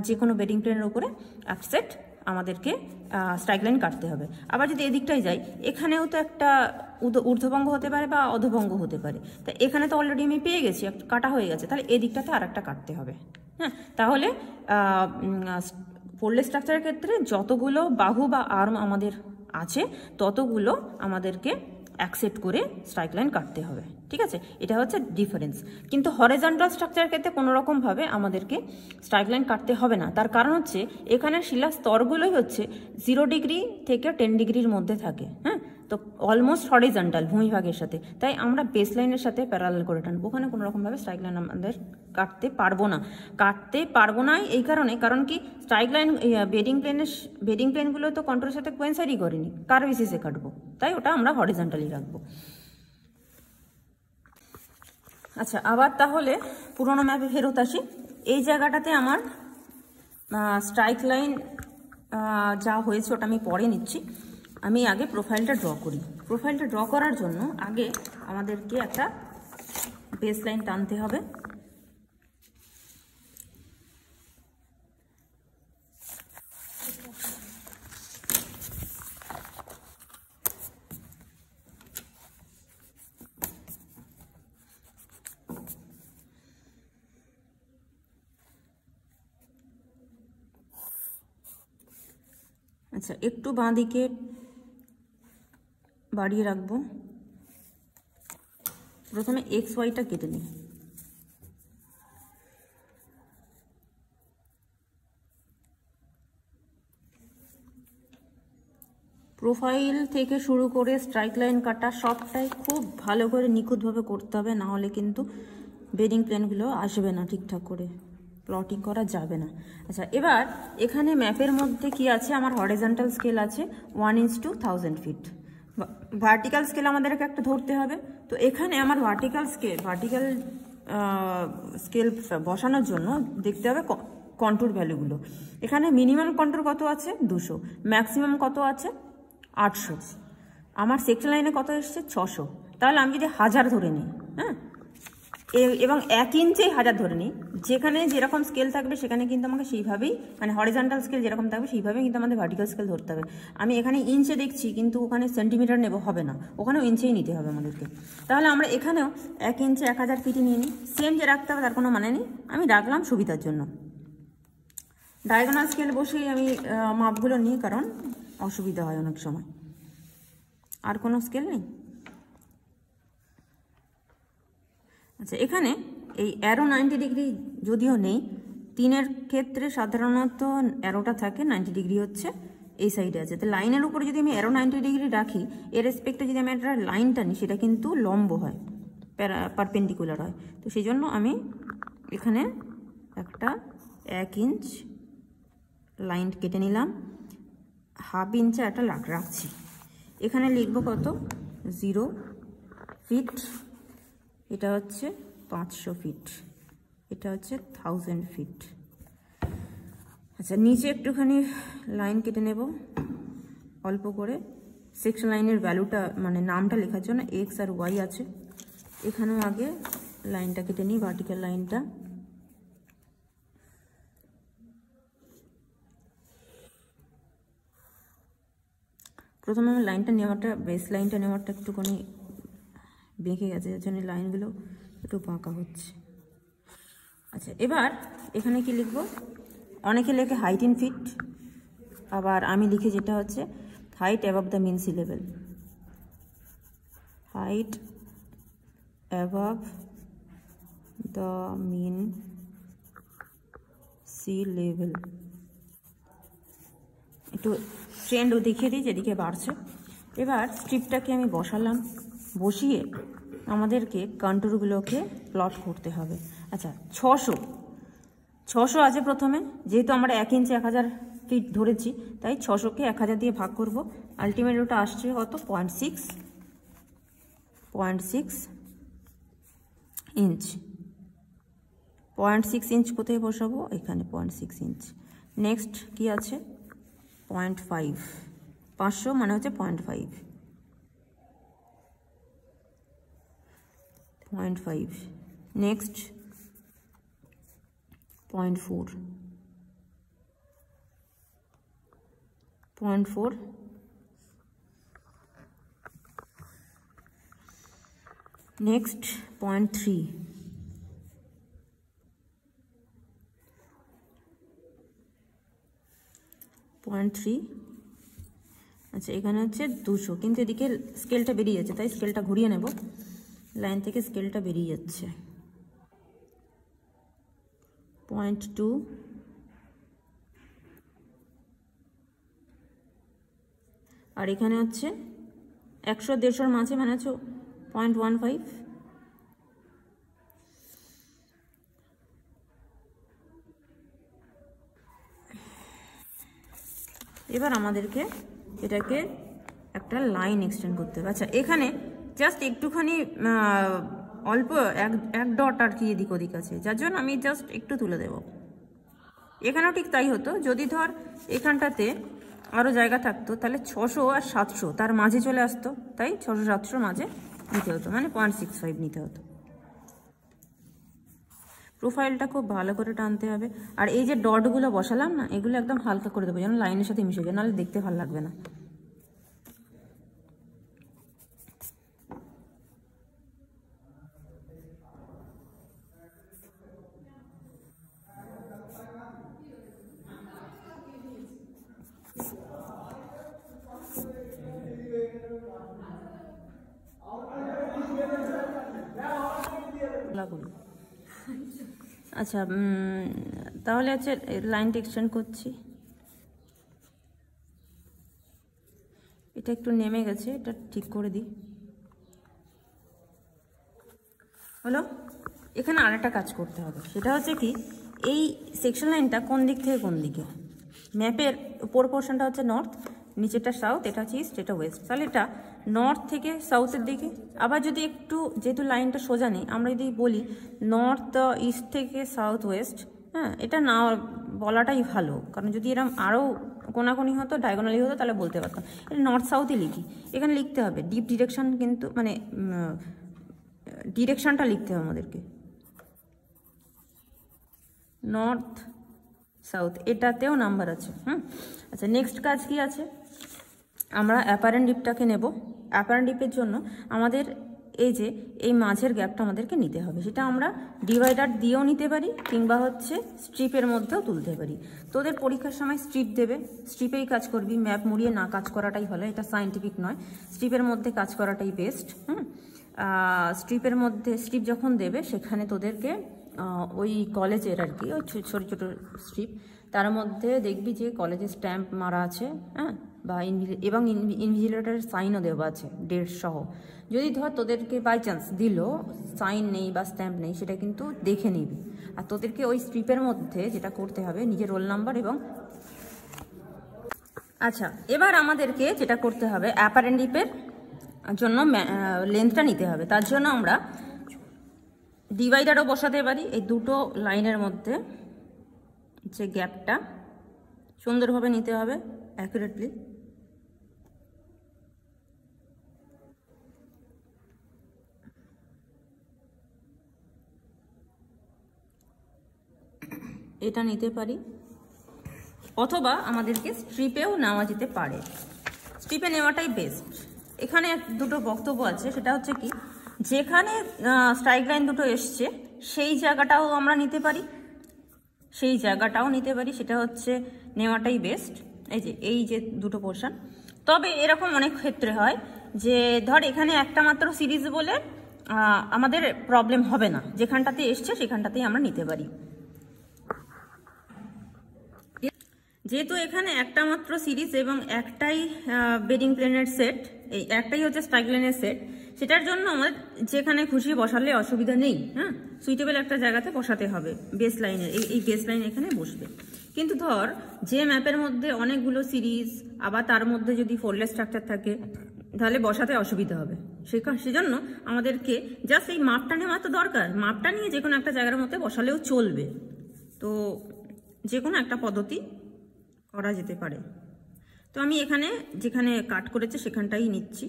যে কোনো বেডিং প্লেনের উপরে অ্যাকসেপ্ট আমাদেরকে স্ট্রাইক লাইন কাটতে হবে। আবার যদি এদিকটাই যাই, এখানেও তো একটা ঊর্ধ্বভঙ্গ হতে পারে বা অধভঙ্গ হতে পারে, তা এখানে তো অলরেডি আমি পেয়ে গেছি, কাটা হয়ে গেছে, তাহলে এই দিকটাতে আর একটা কাটতে হবে। হ্যাঁ, তাহলে ফোল্ডেড স্ট্রাকচারের ক্ষেত্রে যতগুলো বাহু বা আর্ম আমাদের আছে ততগুলো আমাদেরকে অ্যাকসেপ্ট করে স্ট্রাইক লাইন কাটতে হবে। ঠিক আছে, এটা হচ্ছে ডিফারেন্স। কিন্তু হরিজন্টাল স্ট্রাকচারের ক্ষেত্রে কোনো রকমভাবে আমাদেরকে স্ট্রাইক লাইন কাটতে হবে না। তার কারণ হচ্ছে এখানে শিলার স্তরগুলোই হচ্ছে 0 ডিগ্রি থেকে 10 ডিগ্রির মধ্যে থাকে। হ্যাঁ, তো অলমোস্ট হরিজন্টাল ভূমিভাগের সাথে, তাই আমরা বেস লাইনের সাথে প্যারালাল করে টানবো। ওখানে কোনো রকমভাবে স্ট্রাইক লাইন আমাদের কাটতে পারবো না এই কারণ কি স্ট্রাইক লাইন বেডিং প্লেনগুলো তো কন্ট্রোলের সাথে কোয়েনসাইডই করেনি, কার বেসিসে কাটবো, তাই ওটা আমরা হরিজন্টালি রাখবো। আচ্ছা, আবার তাহলে পুরোনো ম্যাপে ফেরত আসি। এই জায়গাটাতে আমার স্ট্রাইক লাইন যা হয়েছে ওটা আমি পরে নিচ্ছি। আমি আগে প্রোফাইলটা ড্র করি। প্রোফাইলটা ড্র করার জন্য আগে আমাদেরকে একটা বেস লাইন টানতে হবে। আচ্ছা, একটু বাঁ দিকে বাড়িয়ে রাখবো। প্রথমে এক্স ওয়াইটা কেটে নিই। প্রোফাইল থেকে শুরু করে স্ট্রাইক লাইন কাটা সবটাই খুব ভালো করে নিখুঁতভাবে করতে হবে, না হলে কিন্তু বেডিং প্লেনগুলো আসবে না, ঠিকঠাক করে প্লটিং করা যাবে না। আচ্ছা, এবার এখানে ম্যাপের মধ্যে কি আছে, আমার হরিজন্টাল স্কেল আছে 1:1000 ফিট, ভার্টিক্যাল স্কেল আমাদেরকে একটা ধরতে হবে। তো এখানে আমার ভার্টিক্যাল স্কেল বসানোর জন্য দেখতে হবে কন্ট্যুর ভ্যালুগুলো। এখানে মিনিমাম কন্ট্যুর কত আছে 200, ম্যাক্সিমাম কত আছে 800, আমার সেকশন লাইনে কত এসছে 600। তাহলে আমি যদি 1000 ধরে নিই, হ্যাঁ এবং 1 ইঞ্চে 1000 ধরে নিই, যেখানে যেরকম স্কেল থাকবে সেখানে কিন্তু আমাকে সেইভাবেই, মানে হরিজন্টাল স্কেল যেরকম থাকবে সেইভাবেই কিন্তু আমাদের ভার্টিক্যাল স্কেল ধরতে হবে। আমি এখানে ইঞ্চে দেখছি কিন্তু ওখানে সেন্টিমিটার নেব, হবে না, ওখানেও ইঞ্চেই নিতে হবে আমাদেরকে। তাহলে আমরা এখানেও 1 ইঞ্চে 1000 ফিটই নিয়ে নিই, সেম যে রাখতে হবে তার কোনো মানে নেই, আমি রাখলাম সুবিধার জন্য। ডায়াগোনাল স্কেল বসেই আমি মাপগুলো নিই, কারণ অসুবিধা হয় অনেক সময়। আর কোনো স্কেল নেই। আচ্ছা, এখানে এই অ্যারো 90 ডিগ্রি যদিও নেই, 3-এর ক্ষেত্রে সাধারণত অ্যারোটা থাকে 90 ডিগ্রি হচ্ছে এই সাইডে আছে। তো লাইনের উপরে যদি আমি অ্যারো 90 ডিগ্রি রাখি, এর রেসপেক্টে যদি আমি একটা লাইন টানি, সেটা কিন্তু লম্ব হয়, পারপেন্ডিকুলার হয়। তো সেই জন্য আমি এখানে একটা 1 ইঞ্চ লাইন কেটে নিলাম, 1/2 ইঞ্চে একটা রাখছি। এখানে লিখব কত, 0 ফিট, এটা হচ্ছে 500 ফিট, এটা হচ্ছে 1000 ফিট। আচ্ছা, নিচে একটুখানি লাইন কেটে নেব অল্প করে, সেকশন লাইনের ভ্যালুটা মানে নামটা লেখার জন্য এক্স আর ওয়াই আছে। এখানেও আগে লাইনটা কেটে নিই, ভার্টিক্যাল লাইনটা। প্রথমে আমার লাইনটা নেওয়াটা, বেস লাইনটা নেওয়াটা একটুখানি বেঁকে গেছে, যার জন্য লাইনগুলো একটু বাঁকা হচ্ছে। আচ্ছা, এবার এখানে কি লিখব, অনেকে লেখে হাইট ইন ফিট, আবার আমি লিখি যেটা হচ্ছে height above the mean sea level, height above the mean sea level. একটু ট্রেন্ড দেখিয়ে দিই যেদিকে বাড়ছে। এবার স্ট্রিপটাকে আমি বসালাম, বসিয়ে আমাদেরকে কন্ট্যুরগুলোকে প্লট করতে হবে। আচ্ছা, 600 আছে প্রথমে, যেহেতু আমরা 1 ইঞ্চে 1000 ফিট ধরেছি, তাই 600কে 1000 দিয়ে ভাগ করব। আলটিমেট ওটা আসছে কত, 0.6 ইঞ্চ। 0.6 ইঞ্চ কোথায় বসাবো, এখানে 0.6 ইঞ্চ। নেক্সট কি আছে, 0.5, 500 মানে হচ্ছে 0.5, 0.5। নেক্সট 0.4, 0.4। নেক্সট 0.3, 0.3। আচ্ছা, এখানে হচ্ছে 200, কিন্তু এদিকে স্কেলটা বেরিয়ে যাচ্ছে, তাই স্কেলটা ঘুরিয়ে নেব, লাইন থেকে স্কেলটা বেরিয়ে যাচ্ছে। 0.2, আর এখানে হচ্ছে 100-150 মাঝে, মানে হচ্ছে 0.15। এবার আমাদেরকে এটাকে একটা লাইন এক্সটেন্ড করতে হবে। আচ্ছা, এখানে জাস্ট একটুখানি অল্প এক ডট আর কি এদিক ওদিক আছে, যার জন্য আমি জাস্ট একটু তুলে দেব। এখানেও ঠিক তাই হতো, যদি ধর এখানটাতে আরও জায়গা থাকতো তাহলে 600 আর 700 তার মাঝে চলে আসতো, তাই 600-700 মাঝে নিতে হতো, মানে 0.65 নিতে হতো। প্রোফাইলটা খুব ভালো করে টানতে হবে। আর এই যে ডটগুলো বসালাম না, এগুলো একদম হালকা করে দেবো, যেন লাইনের সাথে মিশে যায়, নাহলে দেখতে ভালো লাগবে না। আচ্ছা, তাহলে হচ্ছে লাইনটা এক্সটেন্ড করছি। এটা একটু নেমে গেছে, এটা ঠিক করে দিই। হলো, এখানে আরেকটা কাজ করতে হবে, সেটা হচ্ছে কি, এই সেকশন লাইনটা কোন দিক থেকে কোন দিকে, ম্যাপের উপর পোর্শনটা হচ্ছে নর্থ, নিচেটা সাউথ, এটা হচ্ছে ইস্ট, এটা ওয়েস্ট। তাহলে এটা নর্থ থেকে সাউথের দিকে। আবার যদি একটু, যেহেতু লাইনটা সোজা নেই, আমরা যদি বলি নর্থ ইস্ট থেকে সাউথ ওয়েস্ট, হ্যাঁ, এটা না বলাটাই ভালো, কারণ যদি এরকম আরও কোনাকুনি হতো, ডায়াগোনালি হতো, তাহলে বলতে পারতাম। এটা নর্থ সাউথই লিখি। এখানে লিখতে হবে ডিপ ডিরেকশন, কিন্তু মানে ডিরেকশনটা লিখতে হবে আমাদেরকে, নর্থ সাউথ, এটাতেও নাম্বার আছে। আচ্ছা, নেক্সট কাজ কি আছে, আমরা অ্যাপারেন্ট ডিপটাকে নেব। অ্যাপারেন্ট ডিপের জন্য আমাদের এই যে এই মাঝের গ্যাপটা আমাদেরকে নিতে হবে, সেটা আমরা ডিভাইডার দিয়েও নিতে পারি কিংবা হচ্ছে স্ট্রিপের মধ্যেও তুলতে পারি। তোদের পরীক্ষার সময় স্ট্রিপ দেবে, স্ট্রিপেই কাজ করবি, ম্যাপ মুড়িয়ে না কাজ করাটাই হলো, এটা সায়েন্টিফিক নয়, স্ট্রিপের মধ্যে কাজ করাটাই বেস্ট। স্ট্রিপের মধ্যে স্ট্রিপ যখন দেবে সেখানে তোদেরকে ওই কলেজের আর কি ওই ছোটো ছোটো স্ট্রিপ, তার মধ্যে দেখবি যে কলেজের স্ট্যাম্প মারা আছে, হ্যাঁ, বা এবং ইনভিজিলেটরের সাইনও দেওয়া আছে ডেট সহ। যদি ধর তোদেরকে বাই চান্স দিল সাইন নেই বা স্ট্যাম্প নেই, সেটা কিন্তু দেখে নিবি। আর তোদেরকে ওই স্ট্রিপের মধ্যে যেটা করতে হবে নিজের রোল নাম্বার এবং আচ্ছা, এবার আমাদেরকে যেটা করতে হবে অ্যাপারেন্ট ডিপের জন্য লেন্থটা নিতে হবে। তার জন্য আমরা ডিভাইডারও বসাতে পারি। এই দুটো লাইনের মধ্যে যে গ্যাপটা সুন্দরভাবে নিতে হবে অ্যাকুরেটলি। এটা নিতে পারি, অথবা আমাদেরকে স্ট্রিপেও নেওয়া যেতে পারে। স্ট্রিপে নেওয়াটাই বেস্ট। এখানে দুটো বক্তব্য আছে, সেটা হচ্ছে কি, যেখানে স্ট্রাইক লাইন দুটো এসছে সেই জায়গাটাও আমরা নিতে পারি, সেটা হচ্ছে নেওয়াটাই বেস্ট। এই যে দুটো পোর্শন। তবে এরকম অনেক ক্ষেত্রে হয় যে ধর এখানে একটা মাত্র সিরিজ বলে আমাদের প্রবলেম হবে না, যেখানটাতে এসছে সেখানটাতেই আমরা নিতে পারি। যেহেতু এখানে একটা মাত্র সিরিজ এবং একটাই বেডিং প্লেনের সেট, এই একটাই হচ্ছে স্ট্রাইক লাইনের সেট, সেটার জন্য আমাদের যেখানে খুশি বসালে অসুবিধা নেই। হ্যাঁ, সুইটেবল একটা জায়গাতে বসাতে হবে বেস লাইনের, এই বেস লাইন এখানে বসবে। কিন্তু ধর যে ম্যাপের মধ্যে অনেকগুলো সিরিজ, আবার তার মধ্যে যদি ফোরলেস স্ট্রাকচার থাকে, তাহলে বসাতে অসুবিধা হবে। সেজন্য আমাদেরকে জাস্ট এই মাপটা নেওয়া তো দরকার, মাপটা নিয়ে যে কোনো একটা জায়গার মধ্যে বসালেও চলবে। তো যে কোনো একটা পদ্ধতি করা যেতে পারে। তো আমি এখানে যেখানে কাট করেছে সেখানটাই নিচ্ছি।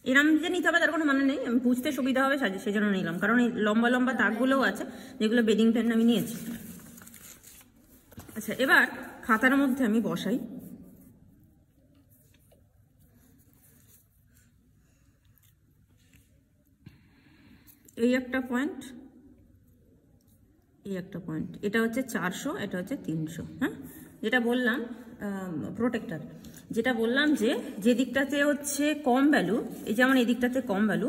এরম যে নিতে হবে তার কোনো মানে নেই, আমি বুঝতে সুবিধা হবে সেজন্য নিলাম, কারণ এই লম্বা লম্বা দাগগুলোও আছে যেগুলো বেডিং প্লেন আমি নিয়েছি। আচ্ছা, এবার খাতার মধ্যে আমি বসাই। এই একটা পয়েন্ট, এটা হচ্ছে 400, এটা হচ্ছে 300। হ্যাঁ, যেটা বললাম প্রোটেক্টর, যেটা বললাম যে দিকটাতে হচ্ছে কম ভ্যালু, এই যেমন এই দিকটাতে কম ভ্যালু,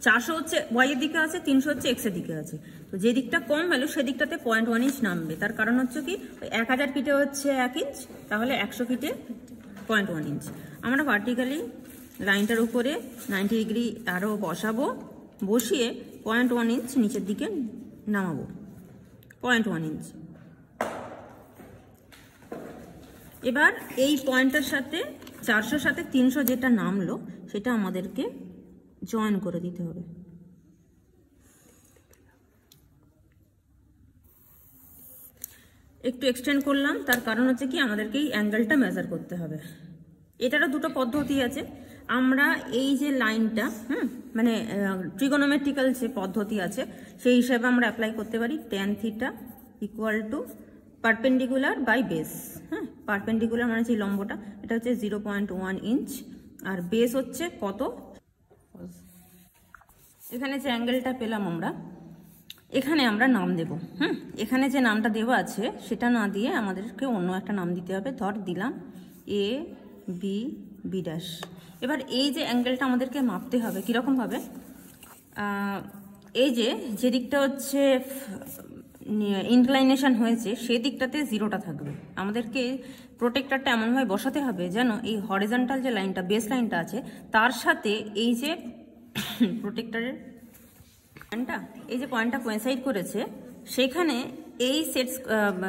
400 হচ্ছে ওয়াই এর দিকে আছে, 300 হচ্ছে এক্স এর দিকে আছে। তো যে দিকটা কম ভ্যালু সেদিকটাতে 0.1 ইঞ্চ নামবে। তার কারণ হচ্ছে কি, 1000 ফিটে হচ্ছে 1 ইঞ্চ, তাহলে 100 ফিটে 0.1 ইঞ্চ। আমরা ভার্টিক্যালি লাইনটার উপরে 90 ডিগ্রি আরও বসাবো, বসিয়ে 0.1 ইঞ্চ নিচের দিকে নামাবো, 0.1 ইঞ্চ। এবার এই পয়েন্টের সাথে 400 সাথে 300 যেটা নামলো সেটা আমাদেরকে জয়েন করে দিতে হবে। একটু এক্সটেন্ড করলাম, তার কারণ হচ্ছে কি, আমাদেরকে এই অ্যাঙ্গেলটা মেজার করতে হবে। এটারও দুটো পদ্ধতি আছে। আমরা এই যে লাইনটা মানে ট্রিগোনোমেট্রিক্যাল যে পদ্ধতি আছে সেই হিসাবে আমরা অ্যাপ্লাই করতে পারি। tan theta equal to perpendicular by base. হ্যাঁ, পারপেন্ডিকুলার মানে যে লম্বটা, এটা হচ্ছে 0.1 ইঞ্চ, আর বেস হচ্ছে কত। এখানে যে অ্যাঙ্গেলটা পেলাম আমরা, এখানে আমরা নাম দেব। এখানে যে নামটা দেওয়া আছে সেটা না দিয়ে আমাদেরকে অন্য একটা নাম দিতে হবে। ধর দিলাম এ বি বি ড্যাশ। এবার এই যে অ্যাঙ্গেলটা আমাদেরকে মাপতে হবে কীরকমভাবে, এই যে দিকটা হচ্ছে ইনক্লাইনেশন হয়েছে সেই দিকটাতে 0টা থাকবে। আমাদেরকে প্রোটেক্টরটা এমনভাবে বসাতে হবে যেন এই হরিজন্টাল যে লাইনটা, বেস লাইনটা আছে, তার সাথে এই যে প্রোটেক্টরের পয়েন্টটা, এই যে পয়েন্টটা কোয়েনসাইড করেছে, সেখানে এই সেট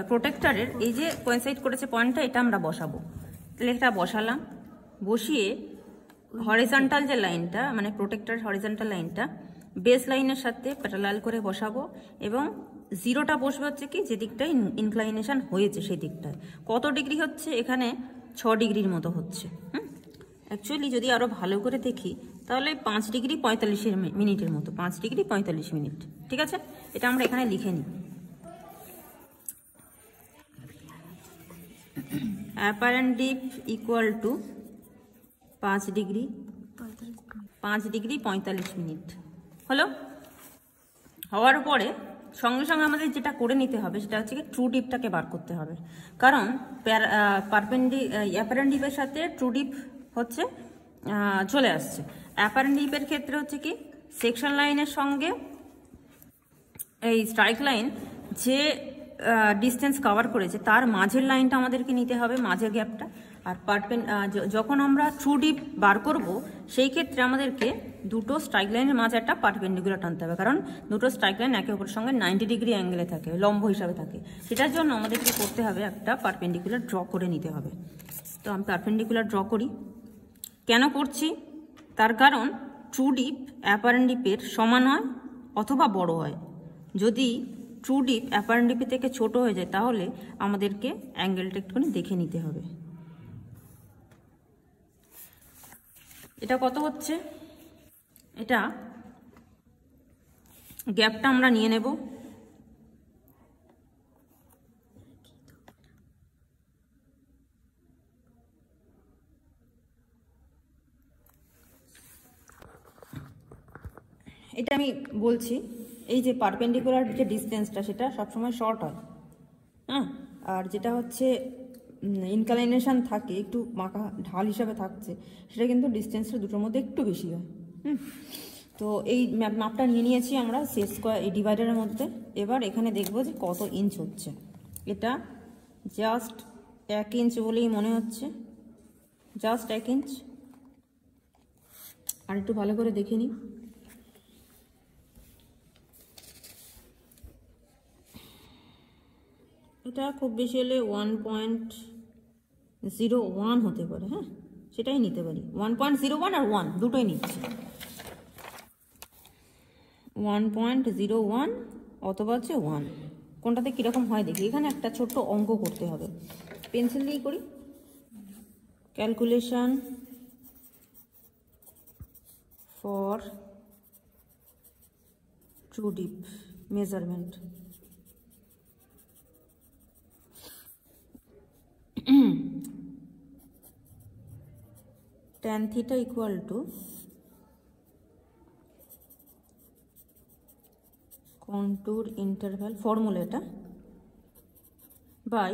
প্রোটেক্টরের এই যে কোয়েনসাইড করেছে পয়েন্টটা, এটা আমরা বসাবো। তাহলে এটা বসালাম, বসিয়ে হরিজন্টাল যে লাইনটা মানে প্রোটেক্টর হরিজন্টাল লাইনটা বেস লাইনের সাথে প্যারালাল করে বসাবো, এবং 0টা বসবে হচ্ছে কি যে দিকটায় ইনক্লাইনেশন হয়েছে সেই দিকটায়। কত ডিগ্রি হচ্ছে, এখানে 6 ডিগ্রির মতো হচ্ছে। অ্যাকচুয়ালি যদি আরও ভালো করে দেখি তাহলে 5 ডিগ্রি 45 মিনিটের মতো, 5 ডিগ্রি 45 মিনিট। ঠিক আছে, এটা আমরা এখানে লিখে নিই। Apparent deep equal to 5 degree 45 minute হলো। হওয়ার পরে সঙ্গে সঙ্গে আমাদের যেটা করে নিতে হবে সেটা হচ্ছে কি ট্রু ডিপটাকে বার করতে হবে, কারণ অ্যাপারেন্ট ডিপের সাথে ট্রু ডিপ হচ্ছে চলে আসছে। অ্যাপারেন্ট ডিপের ক্ষেত্রে হচ্ছে কি সেকশন লাইনের সঙ্গে এই স্ট্রাইক লাইন যে ডিস্টেন্স কভার করেছে তার মাঝের লাইনটা আমাদেরকে নিতে হবে, মাঝের গ্যাপটা। আর যখন আমরা ট্রু ডিপ বার করব সেই ক্ষেত্রে আমাদেরকে দুটো স্ট্রাইক লাইনের মাঝে একটা পারপেন্ডিকুলার টানতে হবে, কারণ দুটো স্ট্রাইক লাইন একে অপরের সঙ্গে 90 ডিগ্রি অ্যাঙ্গেলে থাকে, লম্ব হিসাবে থাকে। সেটার জন্য আমাদেরকে করতে হবে একটা পারপেন্ডিকুলার ড্র করে নিতে হবে। তো আমি পারপেন্ডিকুলার ড্র করি। কেন করছি? তার কারণ ট্রু ডিপ অ্যাপারেন্ট ডিপের সমান হয় অথবা বড় হয়। যদি ট্রু ডিপ অ্যাপারেন্ট ডিপের থেকে ছোট হয়ে যায় তাহলে আমাদেরকে অ্যাঙ্গেলটা একটুখানি দেখে নিতে হবে। এটা কত হচ্ছে? এটা গ্যাপটা আমরা নিয়ে নেব। এটা আমি বলছি, এই যে পারপেন্ডিকুলার যে ডিস্টেন্সটা সেটা সবসময় শর্ট হয়, হ্যাঁ, আর যেটা হচ্ছে ইনক্লাইনেশন থাকে, একটু মাখা ঢাল হিসাবে থাকছে, সেটা কিন্তু ডিস্টেন্সটা দুটোর মধ্যে একটু বেশি হয়। তো এই মাপটা নিয়ে নিয়েছি আমরা সেট স্কোয়ার এই ডিভাইডারের মধ্যে। এবার এখানে দেখব যে কত ইঞ্চ হচ্ছে। এটা জাস্ট 1 ইঞ্চ বলেই মনে হচ্ছে, জাস্ট 1 ইঞ্চ। আর একটু ভালো করে দেখে নিই। এটা খুব বেশি হলে 1.01 হতে পারে, হ্যাঁ, সেটাই নিতে পারি। 1.01 আর 1 দুটোই নিচ্ছি। 1.01 অথবা হচ্ছে 1, কোনটাতে কীরকম হয় দেখি। এখানে একটা ছোট্ট অঙ্ক করতে হবে, পেন্সিল দিয়ে করি। Calculation for true deep measurement. tan theta equal to contour interval formula এটা by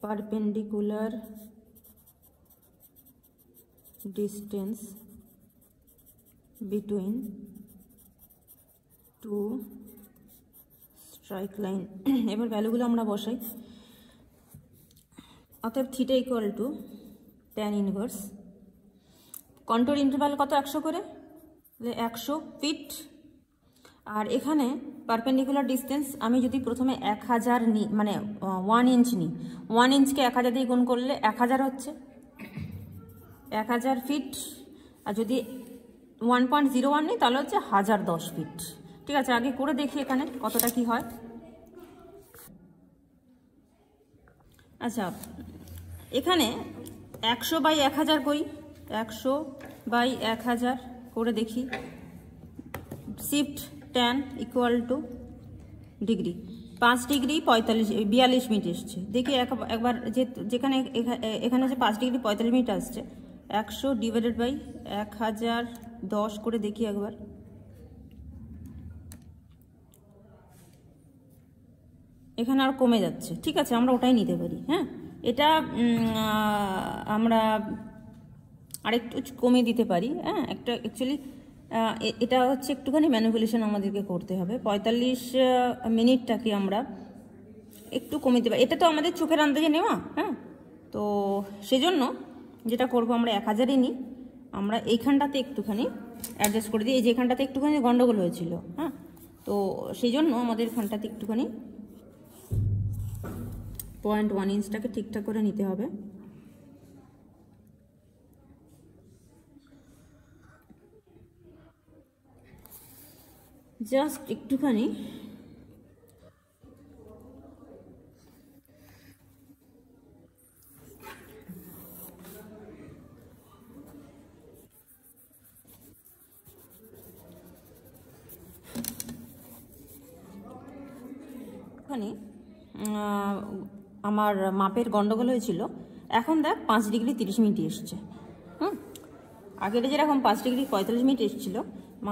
perpendicular distance between two strike line। এবার ভ্যালুগুলো আমরা বসাই। অতএব theta equal two tan inverse control interval কত 100 করে, 100 ফিট। আর এখানে পারপেন্ডিকুলার ডিস্টেন্স আমি যদি প্রথমে 1000 নিই, মানে 1 ইঞ্চ নিই, 1 ইঞ্চকে 1000 দিয়ে গুণ করলে 1000 হচ্ছে 1000 ফিট। আর যদি 1.01 নিই তাহলে হচ্ছে 1010 ফিট। ঠিক আছে, আগে করে দেখি এখানে কতটা কি হয়। আচ্ছা, এখানে 100/1000 করি, 100/1000 করে দেখি। Shift tan equal to degree, 5 degree 42 minute এসছে। দেখি একবার যেখানে এখানে যে 5 ডিগ্রি 45 মিনিট আসছে, 100 ডিভাইডেড বাই 1010 করে দেখি একবার। এখানে আর কমে যাচ্ছে। ঠিক আছে, আমরা ওটাই নিতে পারি। হ্যাঁ, এটা আমরা আরেকটু কমিয়ে দিতে পারি। হ্যাঁ, একটা অ্যাকচুয়ালি এটা হচ্ছে একটুখানি ম্যানিপুলেশন আমাদেরকে করতে হবে। 45 মিনিটটাকে আমরা একটু কমিয়ে দিতে পারি। এটা তো আমাদের চোখের আন্দাজে নেওয়া। হ্যাঁ, তো সেজন্য যেটা করব আমরা 1000-ই নিই, আমরা এইখানটাতে একটুখানি অ্যাডজাস্ট করে দিই। এই যে এখানটাতে একটুখানি গন্ডগোল হয়েছিল। হ্যাঁ, তো সেই জন্য আমাদের এখানটাতে একটুখানি 0.1 ইঞ্চটাকে ঠিকঠাক করে নিতে হবে। জাস্ট একটুখানি একটুখানি আমার মাপের গন্ডগোল হয়েছিল। এখন দেখ 5 ডিগ্রি 30 মিনিট এসছে। আগের যেরকম 5 ডিগ্রি 45 মিনিট এসেছিল,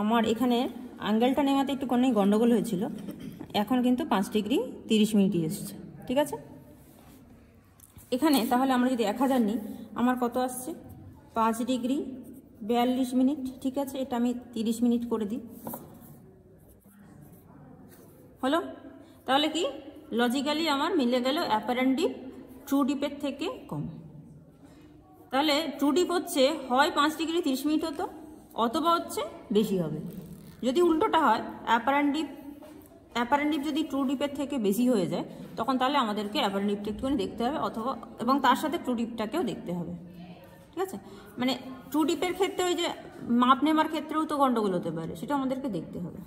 আমার এখানে অ্যাঙ্গেলটা নেওয়াতে একটুখানি গন্ডগোল হয়েছিল। এখন কিন্তু 5 ডিগ্রি 30 মিনিটই এসছে। ঠিক আছে, এখানে তাহলে আমরা যদি 1000 নিই, আমার কত আসছে? 5 ডিগ্রি 42 মিনিট। ঠিক আছে, এটা আমি 30 মিনিট করে দিই। হলো? তাহলে কি লজিক্যালি আমার মিলে গেল অ্যাপারেন্ট ডিপ ট্রু ডিপের থেকে কম। তাহলে ট্রু ডিপ হচ্ছে হয় 5 ডিগ্রি 30 মিনিট হতো, অথবা হচ্ছে বেশি হবে। যদি উল্টোটা হয়, অ্যাপারেন্ট ডিপ যদি ট্রু ডিপের থেকে বেশি হয়ে যায়, তখন তাহলে আমাদেরকে অ্যাপারেন্ট ডিপটা একটুখানি দেখতে হবে, অথবা এবং তার সাথে ট্রু ডিপটাকেও দেখতে হবে। ঠিক আছে, মানে ট্রু ডিপের ক্ষেত্রে ওই যে মাপ নেওয়ার ক্ষেত্রেও তো গন্ডগোল হতে পারে, সেটা আমাদেরকে দেখতে হবে।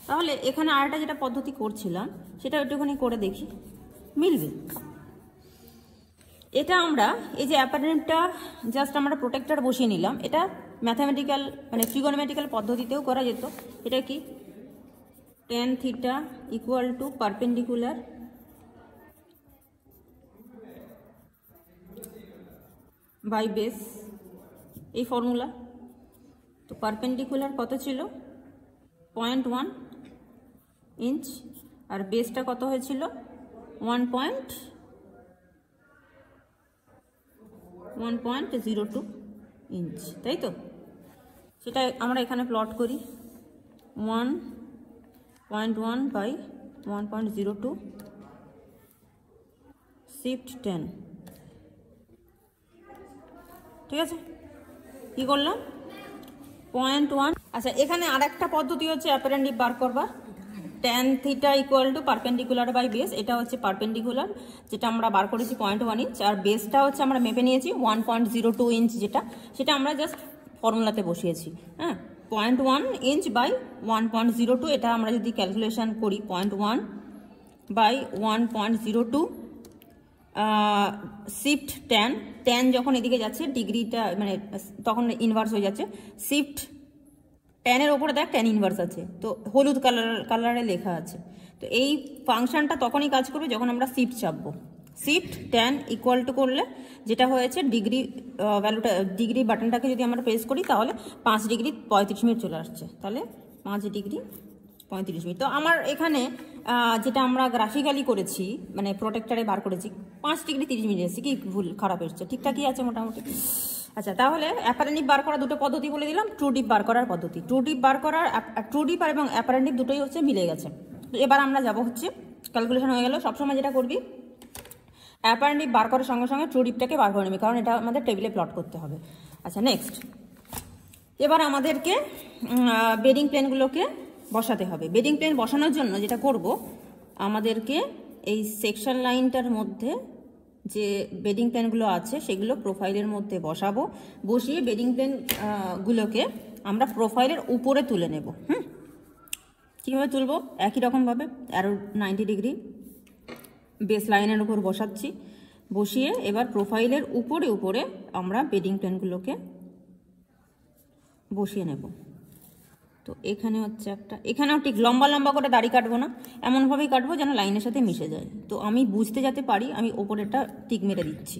তাহলে এখানে আরেকটা যেটা পদ্ধতি করছিলাম, সেটা একটুখানি করে দেখি, মিলবে। এটা আমরা এই যে অ্যাপারেন্টটা জাস্ট আমরা প্রোটেক্টর বসিয়ে নিলাম। এটা ম্যাথামেটিক্যাল মানে ট্রিগোনোমেট্রিক্যাল পদ্ধতিতেও করা যেত। এটা কি tan theta equal to perpendicular by base, এই ফর্মুলা। তো পারপেন্ডিকুলার কত ছিল? 0.1 ইঞ্চ, আর বেসটা কত হয়েছিল? 1.02 ইঞ্চ, তাই তো? সেটা আমরা এখানে প্লট করি। 1.1 বাই 1.02 শিফট 10। ঠিক আছে, কি করলাম? 0.1। আচ্ছা, এখানে আরেকটা পদ্ধতি হচ্ছে অ্যাপারেন্ট ডিপ বার করবার। tan theta equal to perpendicular by base, এটা হচ্ছে পারপেন্ডিকুলার, যেটা আমরা বার করেছি 0.1 ইঞ্চ, আর বেসটা হচ্ছে আমরা মেপে নিয়েছি 1.02 ইঞ্চ, সেটা আমরা জাস্ট ফর্মুলাতে বসিয়েছি। হ্যাঁ, 0.1 ইঞ্চ বাই 1.02, এটা আমরা যদি ক্যালকুলেশন করি 0.1 বাই 1.02 শিফট 10 যখন এদিকে যাচ্ছে ডিগ্রিটা মানে তখন ইনভার্স হয়ে যাচ্ছে। শিফট 10-এর ওপরে দেখ tan ইনভার্স আছে, তো হলুদ কালারে লেখা আছে। তো এই ফাংশনটা তখনই কাজ করবে যখন আমরা শিফট চাপবো। শিফট 10 ইকুয়াল টু করলে যেটা হয়েছে ডিগ্রি ভ্যালুটা, ডিগ্রি বাটনটাকে যদি আমরা প্রেস করি, তাহলে 5 ডিগ্রি 35 মিনিট চলে আসছে। তাহলে 5 ডিগ্রি 35 মিনিট। তো আমার এখানে যেটা আমরা গ্রাফিক্যালি করেছি, মানে প্রোটেক্টারে বার করেছি, 5 ডিগ্রি 30 মিনিট এসেছে। কি ভুল খারাপ এসছে? ঠিকঠাকই আছে মোটামুটি। আচ্ছা, তাহলে অ্যাপারেন্ট ডিপ বার করার দুটো পদ্ধতি বলে দিলাম। ট্রু ডিপ বার করার পদ্ধতি, ট্রু ডিপ এবং অ্যাপারেন্ট ডিপ দুটোই হচ্ছে মিলে গেছে। তো এবার আমরা যাব হচ্ছে ক্যালকুলেশন হয়ে গেল। সবসময় যেটা করবি, অ্যাপারেন্ট ডিপ বার করার সঙ্গে সঙ্গে ট্রু ডিপটাকে বার করে নেবে, কারণ এটা আমাদের টেবিলে প্লট করতে হবে। আচ্ছা, নেক্সট এবার আমাদেরকে বেডিং প্লেনগুলোকে বসাতে হবে। বেডিং প্লেন বসানোর জন্য যেটা করব, আমাদেরকে এই সেকশন লাইনটার মধ্যে যে বেডিং প্লেনগুলো আছে সেগুলো প্রোফাইলের মধ্যে বসাবো। বসিয়ে বেডিং প্লেনগুলোকে আমরা প্রোফাইলের উপরে তুলে নেব। কীভাবে তুলব? একই রকমভাবে অ্যারো 90 ডিগ্রি বেস লাইনের উপর বসাচ্ছি। বসিয়ে এবার প্রোফাইলের উপরে আমরা বেডিং প্লেনগুলোকে বসিয়ে নেব। তো এখানে হচ্ছে একটা, এখানেও ঠিক লম্বা লম্বা করে দাড়ি কাটবো না, এমনভাবেই কাটবো যেন লাইনের সাথে মিশে যায়। তো আমি বুঝতে যাতে পারি, আমি ওপরেরটা টিক মেরে দিচ্ছি,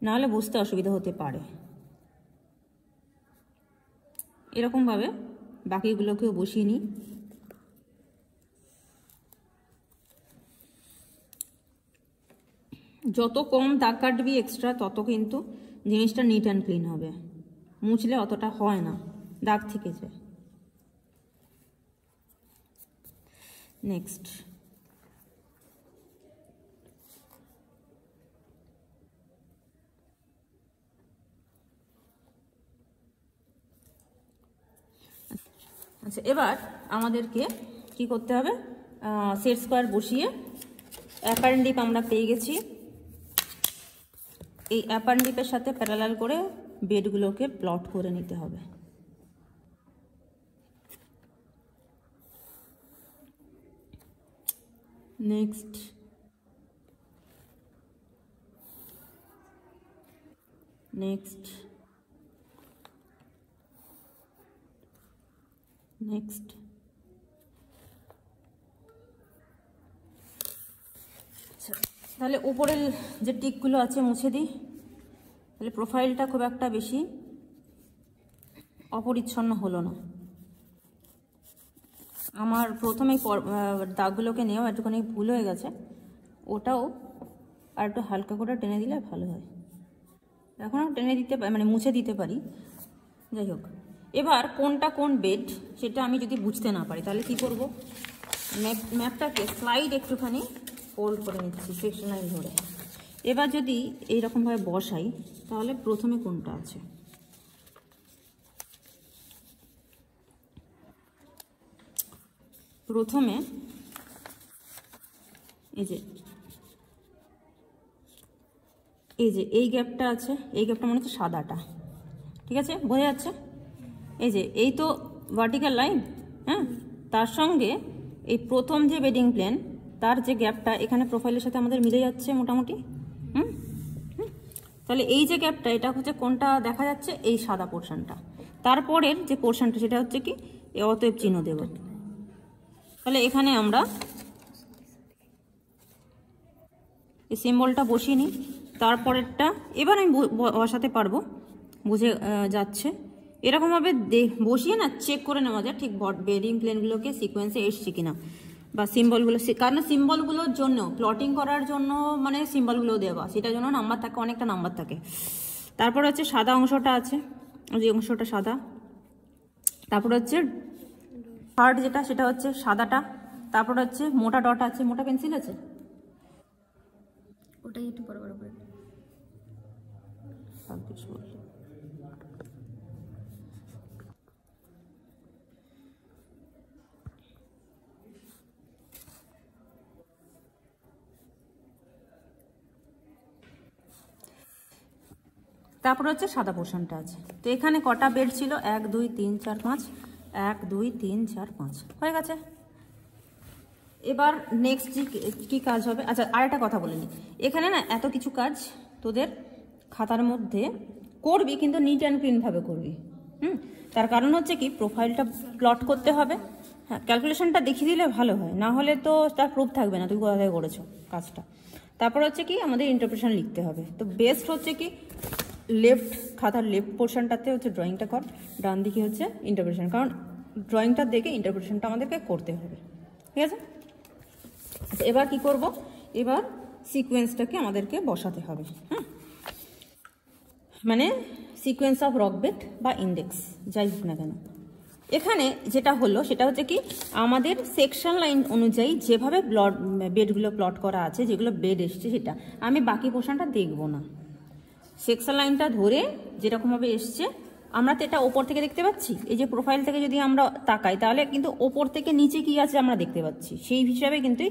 নাহলে বুঝতে অসুবিধা হতে পারে। এরকমভাবে বাকিগুলোকেও বসিয়ে নিই। যত কম দাগ কাটবি এক্সট্রা, তত কিন্তু জিনিসটা নিট অ্যান্ড ক্লিন হবে। মুছলে অতটা হয় না, দাগ থেকে যায়। নেক্সট আচ্ছা, এবার আমাদেরকে কি করতে হবে? সেট স্কোয়ার বসিয়ে অ্যাপারেন্ট ডিপ আমরা পেয়ে গেছি। এই অ্যাপারেন্ট ডিপের সাথে প্যারালাল করে বেডগুলোকে প্লট করে নিতে হবে। নেক্সট নেক্সট নেক্সট তাহলে উপরের যে টিকগুলো আছে মুছে দিই। তাহলে প্রোফাইলটা খুব একটা বেশি অপরিচ্ছন্ন হলো না। আমার প্রথমেই দাগগুলোকে নেওয়া একটুখানি ভুল হয়ে গেছে, ওটাও আর একটু হালকা করে টেনে দিলে ভালো হয়। এখনও টেনে দিতে মানে মুছে দিতে পারি, যাই হোক। এবার কোনটা কোন বেড সেটা আমি যদি বুঝতে না পারি তাহলে কি করব, ম্যাপটাকে স্লাইড একটুখানি ফোল্ড করে নিচ্ছি সেকশন লাইন ধরে। এবার যদি এইরকমভাবে বসাই তাহলে প্রথমে কোনটা আছে, প্রথমে এই গ্যাপটা আছে, এই গ্যাপটা মনে হচ্ছে সাদাটা, ঠিক আছে, বোঝা যাচ্ছে। এই তো ভার্টিক্যাল লাইন, হ্যাঁ, তার সঙ্গে এই প্রথম যে বেডিং প্লেন তার যে গ্যাপটা এখানে প্রোফাইলের সাথে আমাদের মিলে যাচ্ছে মোটামুটি। তাহলে এই যে গ্যাপটা এটা হচ্ছে কোনটা দেখা যাচ্ছে, এই সাদা পোর্শনটা। তারপরের যে পোর্শনটা সেটা হচ্ছে কি অতএব চিহ্ন দেব। তাহলে এখানে আমরা এই সিম্বলটা বসিয়ে নিই। তারপরেরটা এবার আমি বসাতে পারবো, বুঝে যাচ্ছে। এরকমভাবে বসিয়ে না চেক করে নেওয়া যায় ঠিক বেডিং প্লেনগুলোকে সিকোয়েন্সে এসছে কিনা, বা সিম্বলগুলো, কারণ সিম্বলগুলোর জন্য প্লটিং করার জন্য মানে সিম্বলগুলো দেওয়া, সেটার জন্য নাম্বার থাকে, অনেকটা নাম্বার থাকে। তারপর হচ্ছে সাদা অংশটা আছে, যে অংশটা সাদা। তারপর হচ্ছে থার্ড যেটা সেটা হচ্ছে সাদাটা। তারপর হচ্ছে মোটা ডট আছে, মোটা পেন্সিল আছে, ওটাই একটু বড় বড় করে। তারপর হচ্ছে সাদা পোর্শনটা আছে। তো এখানে কটা বেড ছিল, 1 2 3 4 5, 1 2 3 4 5 হয়ে গেছে। এবার নেক্সট কি কাজ হবে, আচ্ছা আরেকটা কথা বলে নিই, এখানে না এত কিছু কাজ তোদের খাতার মধ্যে করবি, কিন্তু নিট অ্যান্ড ক্লিনভাবে করবি। তার কারণ হচ্ছে কি প্রোফাইলটা প্লট করতে হবে। হ্যাঁ, ক্যালকুলেশনটা দেখিয়ে দিলে ভালো হয়, না হলে তো তার প্রুফ থাকবে না তুই কোথা থেকে করেছো কাজটা। তারপর হচ্ছে কি আমাদের ইন্টারপ্রিটেশন লিখতে হবে। তো বেস্ট হচ্ছে কি খাতার লেফট পোর্শনটাতে হচ্ছে ড্রয়িংটা কর, ডান দিকে হচ্ছে ইন্টারপ্রিটেশন, কারণ ড্রয়িংটা দেখে ইন্টারপ্রিটেশনটা আমাদেরকে করতে হবে, ঠিক আছে। আচ্ছা এবার কি করব, এবার সিকোয়েন্সটাকে আমাদেরকে বসাতে হবে। হ্যাঁ, মানে সিকোয়েন্স অফ রক বেড বা ইন্ডেক্স যাই হোক না কেন। এখানে যেটা হলো সেটা হচ্ছে কি আমাদের সেকশন লাইন অনুযায়ী যেভাবে বেডগুলো প্লট করা আছে, যেগুলো বেড এসছে সেটা আমি বাকি পোর্শনটা দেখব না। সেকশন লাইনটা ধরে যেরকমভাবে এসছে আমরা তো এটা ওপর থেকে দেখতে পাচ্ছি, এই যে প্রোফাইল থেকে যদি আমরা তাকাই তাহলে কিন্তু ওপর থেকে নিচে কি আছে আমরা দেখতে পাচ্ছি, সেই হিসাবে কিন্তু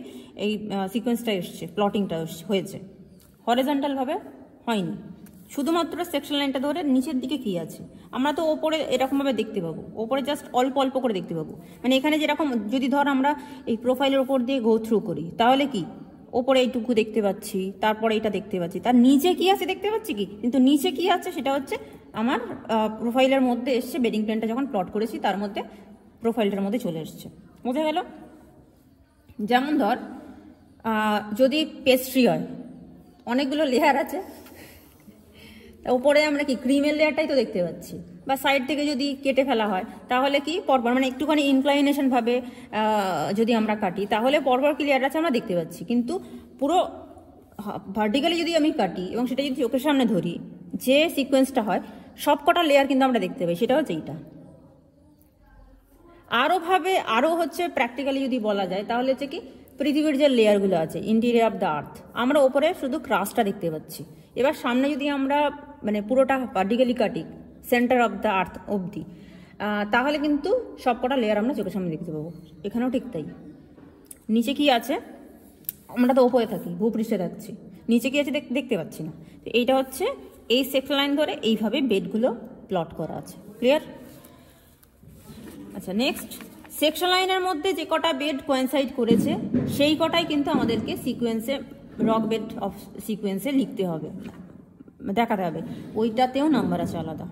এই সিকোয়েন্সটা এসছে, প্লটিংটা হয়েছে, হরিজন্টালভাবে হয়নি। শুধুমাত্র সেকশন লাইনটা ধরে নিচের দিকে কি আছে আমরা তো ওপরে এরকমভাবে দেখতে পাবো, ওপরে জাস্ট অল্প অল্প করে দেখতে পাবো। মানে এখানে যেরকম যদি ধর আমরা এই প্রোফাইলের ওপর দিয়ে গো থ্রু করি তাহলে কি ওপরে এইটুকু দেখতে পাচ্ছি, তারপরে এটা দেখতে পাচ্ছি, তার নিচে কি আছে দেখতে পাচ্ছি কি, কিন্তু নিচে কি আছে সেটা হচ্ছে আমার প্রোফাইলের মধ্যে এসছে, বেডিং প্ল্যানটা যখন প্লট করেছি তার মধ্যে প্রোফাইলটার মধ্যে চলে এসছে, বোঝা গেল। যেমন ধর যদি পেস্ট্রি হয়, অনেকগুলো লেয়ার আছে, উপরে আমরা কি ক্রিমের লেয়ারটাই তো দেখতে পাচ্ছি, বা সাইড থেকে যদি কেটে ফেলা হয় তাহলে কি পরপর মানে একটুখানি ইনক্লাইনেশন ভাবে যদি আমরা কাটি তাহলে পরপর কি লেয়ার আছে আমরা দেখতে পাচ্ছি, কিন্তু পুরো ভার্টিক্যালি যদি আমি কাটি এবং সেটা যদি চোখের সামনে ধরি যে সিকোয়েন্সটা হয় সব কটা লেয়ার কিন্তু আমরা দেখতে পাই, সেটা হচ্ছে এইটা। আরও হচ্ছে প্র্যাকটিক্যালি যদি বলা যায় তাহলে হচ্ছে কি পৃথিবীর যে লেয়ারগুলো আছে ইন্টেরিয়র অফ দ্য আর্থ, আমরা ওপরে শুধু ক্রাস্টটা দেখতে পাচ্ছি। এবার সামনে যদি আমরা মানে পুরোটা ভার্টিক্যালি কাটি সেন্টার অফ দ্য আর্থ অবধি, তাহলে কিন্তু সবকটা লেয়ার আমরা চোখের সামনে দেখতে পাবো। এখানেও ঠিক তাই, নিচে কি আছে আমরা তো ওপরে থাকি, ভূপৃষ্ঠে থাকছি, নিচে কি আছে দেখতে পাচ্ছি না। তো এইটা হচ্ছে এই সেকশন লাইন ধরে এইভাবে বেডগুলো প্লট করা আছে, ক্লিয়ার। আচ্ছা নেক্সট, সেকশন লাইনের মধ্যে যে কটা বেড কোয়েনসাইড করেছে সেই কটাই কিন্তু আমাদেরকে সিকোয়েন্সে রক বেড অফ সিকোয়েন্সে লিখতে হবে, দেখাতে হবে, ওইটাতেও নাম্বার আছে আলাদা।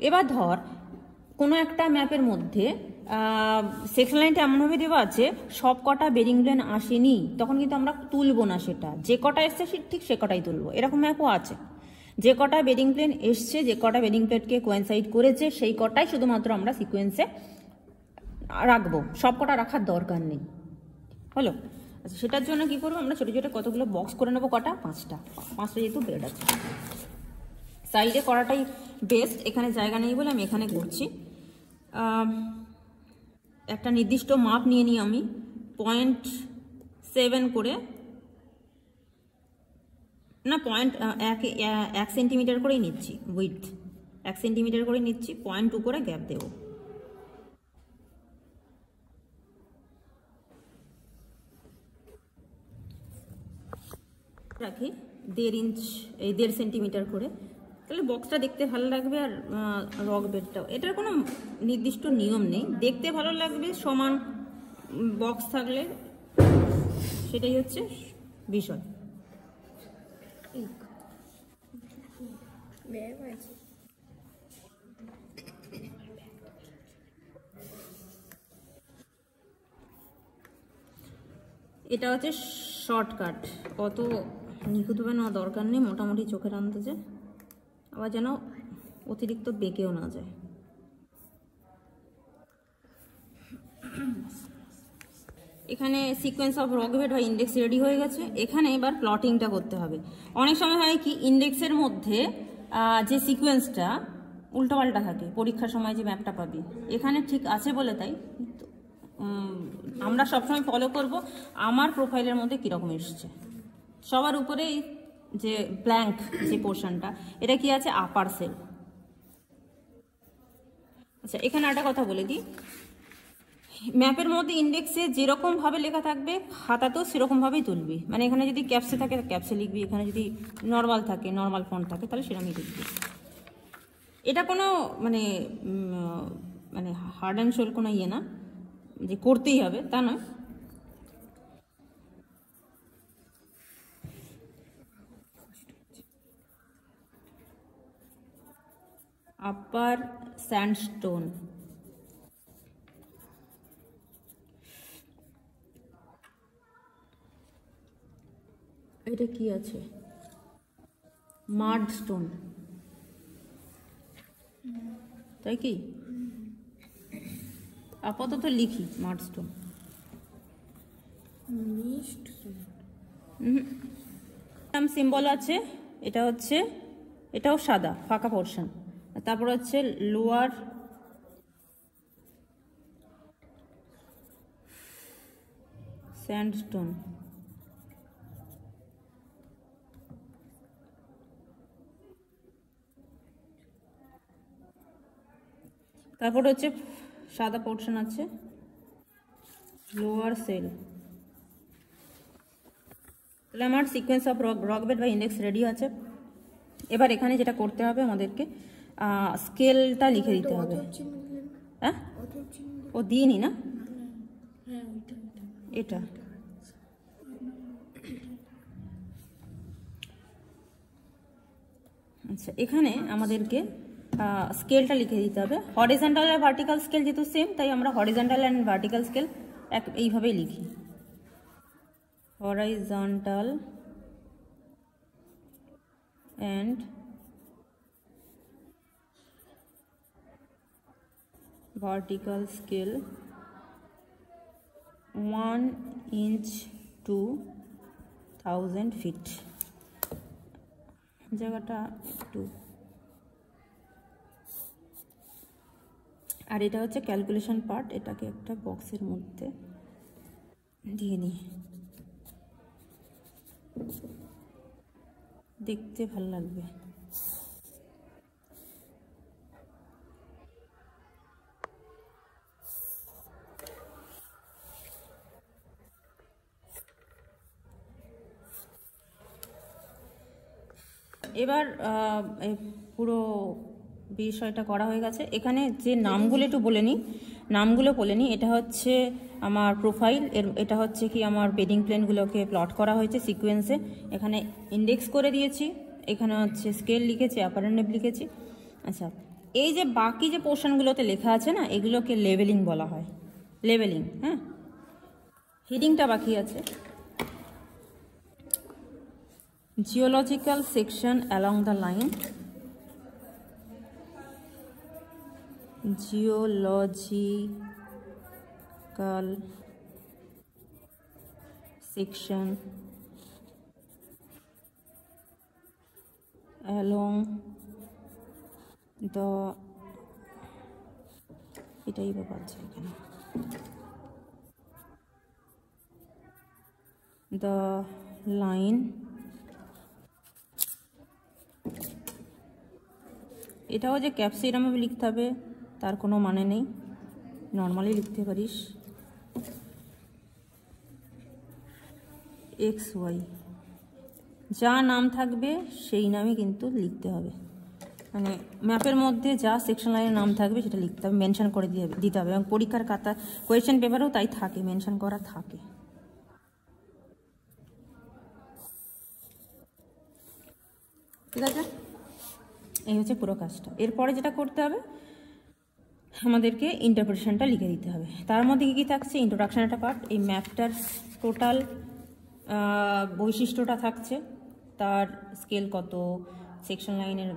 এবার ধর কোনো একটা ম্যাপের মধ্যে সেকশন লাইনটা এমনভাবে দেওয়া আছে সব কটা বেরিং প্লেন আসেনি, তখন কিন্তু আমরা তুলবো না, সেটা যে কটা এসছে ঠিক সে কটাই তুলবো। এরকম ম্যাপও আছে, যে কটা বেরিং প্লেন এসছে, যে কটা বেরিং প্লেনকে কোয়েনসাইড করেছে সেই কটাই শুধুমাত্র আমরা সিকোয়েন্সে রাখবো, সব কটা রাখার দরকার নেই। হলো? আচ্ছা, সেটার জন্য কি করবো আমরা, ছোটো ছোটো কতগুলো বক্স করে নেবো, কটা, পাঁচটা যেহেতু বেড আছে। সাইডে করাটাই বেস্ট, এখানে জায়গা নেই বলে আমি এখানে করছি। একটা নির্দিষ্ট মাপ নিয়ে নিই আমি, 0.7 করে, না 1 সেন্টিমিটার করেই নিচ্ছি, উইথ 1 সেন্টিমিটার করে নিচ্ছি, 0.2 করে গ্যাপ দেবো। রাখি 1.5 ইঞ্চ, এই 1.5 সেন্টিমিটার করে, তাহলে বক্সটা দেখতে ভালো লাগবে। আর রক বেডটাও, এটার কোনো নির্দিষ্ট নিয়ম নেই, দেখতে ভালো লাগবে, সমান বক্স থাকলে সেটাই হচ্ছে বিষয়। এটা হচ্ছে শর্টকাট, অত নিখুঁতভাবে নেওয়া দরকার নেই, মোটামুটি চোখের আন্দাজে, আবার যেন অতিরিক্ত বেঁকেও না যায়। এখানে সিকোয়েন্স অফ রক বেড বা ইন্ডেক্স রেডি হয়ে গেছে। এখানে এবার প্লটিংটা করতে হবে। অনেক সময় হয় কি, ইন্ডেক্সের মধ্যে যে সিকোয়েন্সটা উল্টোপাল্টা থাকে, পরীক্ষার সময় যে ম্যাপটা পাবি, এখানে ঠিক আছে বলে তাই আমরা সবসময় ফলো করব আমার প্রোফাইলের মধ্যে কীরকম এসছে। সবার উপরে যে ব্ল্যাঙ্ক যে পোর্শনটা, এটা কি আছে, আপার সেল। আচ্ছা, এখানে একটা কথা বলে দিই, ম্যাপের মধ্যে ইন্ডেক্সে যেরকমভাবে লেখা থাকবে খাতাতেও সেরকমভাবেই তুলবি। মানে এখানে যদি ক্যাপসে থাকে ক্যাপসে লিখবি, এখানে যদি নর্মাল থাকে, নর্মাল ফন্ট থাকে, তাহলে সেরকমই লিখবি। এটা কোনো মানে হার্ড অ্যান্ড সোল কোনো ইয়ে না যে করতেই হবে, তা নয়। আপার স্যান্ডস্টোন, এটা কি আছে, মাড স্টোন, তাই কি? আপাতত লিখি মাড স্টোন। সিম্বল আছে, এটা হচ্ছে, এটাও সাদা ফাঁকা পোর্শন। তারপর হচ্ছে লোয়ার স্যান্ডস্টোন, তারপর হচ্ছে সাদা পোর্শন আছে লোয়ার সেল। তাহলে আমার সিকোয়েন্স অফ রক বেড বা ইন্ডেক্স রেডি আছে। এবার এখানে যেটা করতে হবে আমাদেরকে, স্কেলটা লিখে দিতে হবে। হ্যাঁ, ও দিইনি না, এটা আচ্ছা, এখানে আমাদেরকে স্কেলটা লিখে দিতে হবে। হরিজন্টাল আর ভার্টিক্যাল স্কেল যেহেতু সেম, তাই আমরা হরিজন্টাল অ্যান্ড ভার্টিক্যাল স্কেল এইভাবেই লিখি, horizontal and vertical scale 1 inch to 1000 feet. জায়গাটা একটু, আর এটা হচ্ছে ক্যালকুলেশন পার্ট, এটাকে একটা বক্সের মধ্যে দিয়ে নিই, দেখতে ভালো লাগবে। এবার পুরো বিষয়টা করা হয়ে গেছে। এখানে যে নামগুলো একটু বলে নিই, এটা হচ্ছে আমার প্রোফাইল, এটা হচ্ছে কি আমার বেডিং প্লেনগুলোকে প্লট করা হয়েছে সিকোয়েন্সে। এখানে ইন্ডেক্স করে দিয়েছি, এখানে হচ্ছে স্কেল লিখেছি, আপার অ্যান্ড নেব লিখেছি। আচ্ছা, এই যে বাকি যে পোর্শনগুলোতে লেখা আছে না, এগুলোকে লেভেলিং বলা হয়, লেভেলিং। হ্যাঁ, হেডিংটা বাকি আছে। Geological section along the line, geological section along the, এটাই ব্যাপার আছে এখানে, দ্য লাইন। এটাও যে ক্যাপসে এরমভাবে লিখতে হবে তার কোনো মানে নেই, নর্মালি লিখতে পারিস XY, যা নাম থাকবে সেই নামই কিন্তু লিখতে হবে। মানে ম্যাপের মধ্যে যা সেকশন লাইনের নাম থাকবে সেটা লিখতে হবে, মেনশন করে দিতে হবে। এবং পরীক্ষার খাতা কোয়েশ্চেন পেপারেও তাই থাকে, মেনশন করা থাকে। ঠিক আছে, এই হচ্ছে পুরো কাজটা। এরপরে যেটা করতে হবে, আমাদেরকে ইন্টারপ্রিটেশনটা লিখে দিতে হবে। তার মধ্যে কী কী থাকছে, ইন্ট্রোডাকশন একটা পার্ট, এই ম্যাপটার টোটাল বৈশিষ্ট্যটা থাকছে, তার স্কেল কত, সেকশন লাইনের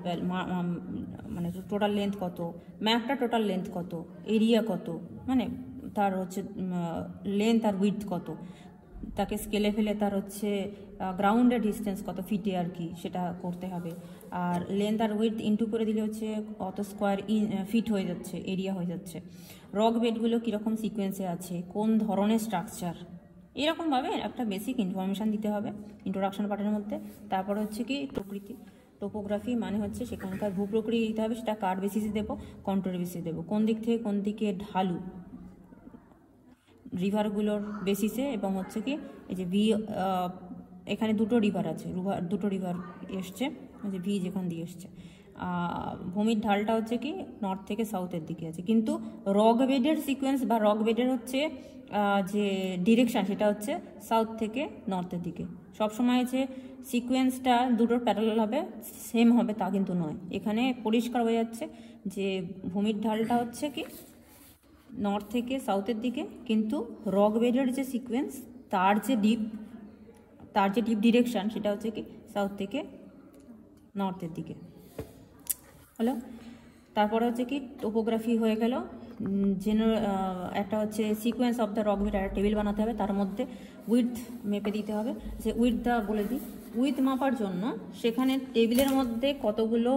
মানে টোটাল লেন্থ কত, ম্যাপটা টোটাল লেন্থ কত, এরিয়া কত, মানে তার হচ্ছে লেন্থ আর উইডথ কত, তাকে স্কেলে ফেলে তার হচ্ছে গ্রাউন্ডের ডিস্টেন্স কত ফিটে আর কি, সেটা করতে হবে। আর লেন্থ আর উইডথ ইনটু করে দিলে হচ্ছে কত স্কোয়ার ফিট হয়ে যাচ্ছে, এরিয়া হয়ে যাচ্ছে। রক বেডগুলো কীরকম সিকোয়েন্সে আছে, কোন ধরনের স্ট্রাকচার, এরকমভাবে একটা বেসিক ইনফরমেশান দিতে হবে ইন্ট্রোডাকশন পার্টের মধ্যে। তারপর হচ্ছে কি প্রকৃতি, টোপোগ্রাফি মানে হচ্ছে সেখানকার ভূপ্রকৃতি দিতে হবে, সেটা কার বেসিসে দেবো, কন্ট্রোর বেসিসে দেবো, কোন দিক থেকে কোন দিকে ঢালু রিভারগুলোর বেসিসে। এবং হচ্ছে কি এই যে এখানে দুটো রিভার আছে, দুটো রিভার এসছে, যে ভি যেখান দিয়ে এসছে। ভূমির ঢালটা হচ্ছে কি নর্থ থেকে সাউথের দিকে আছে, কিন্তু রক বেডের সিকোয়েন্স বা রক বেডের হচ্ছে যে ডিরেকশান সেটা হচ্ছে সাউথ থেকে নর্থের দিকে। সবসময় যে সিকোয়েন্সটা দুটোর প্যারালাল হবে, সেম হবে তা কিন্তু নয়। এখানে পরিষ্কার হয়ে যাচ্ছে যে ভূমির ঢালটা হচ্ছে কি নর্থ থেকে সাউথের দিকে, কিন্তু রক বেডের যে সিকোয়েন্স তার যে ডিপ ডিরেকশান সেটা হচ্ছে কি সাউথ থেকে নর্থের দিকে। হলো, তারপরে হচ্ছে কি টোপোগ্রাফি হয়ে গেল। একটা হচ্ছে sequence of the rock bed, একটা টেবিল বানাতে হবে, তার মধ্যে উইডথ মেপে দিতে হবে। যে উইডথটা বলে দিই, উইডথ মাপার জন্য সেখানে টেবিলের মধ্যে কতগুলো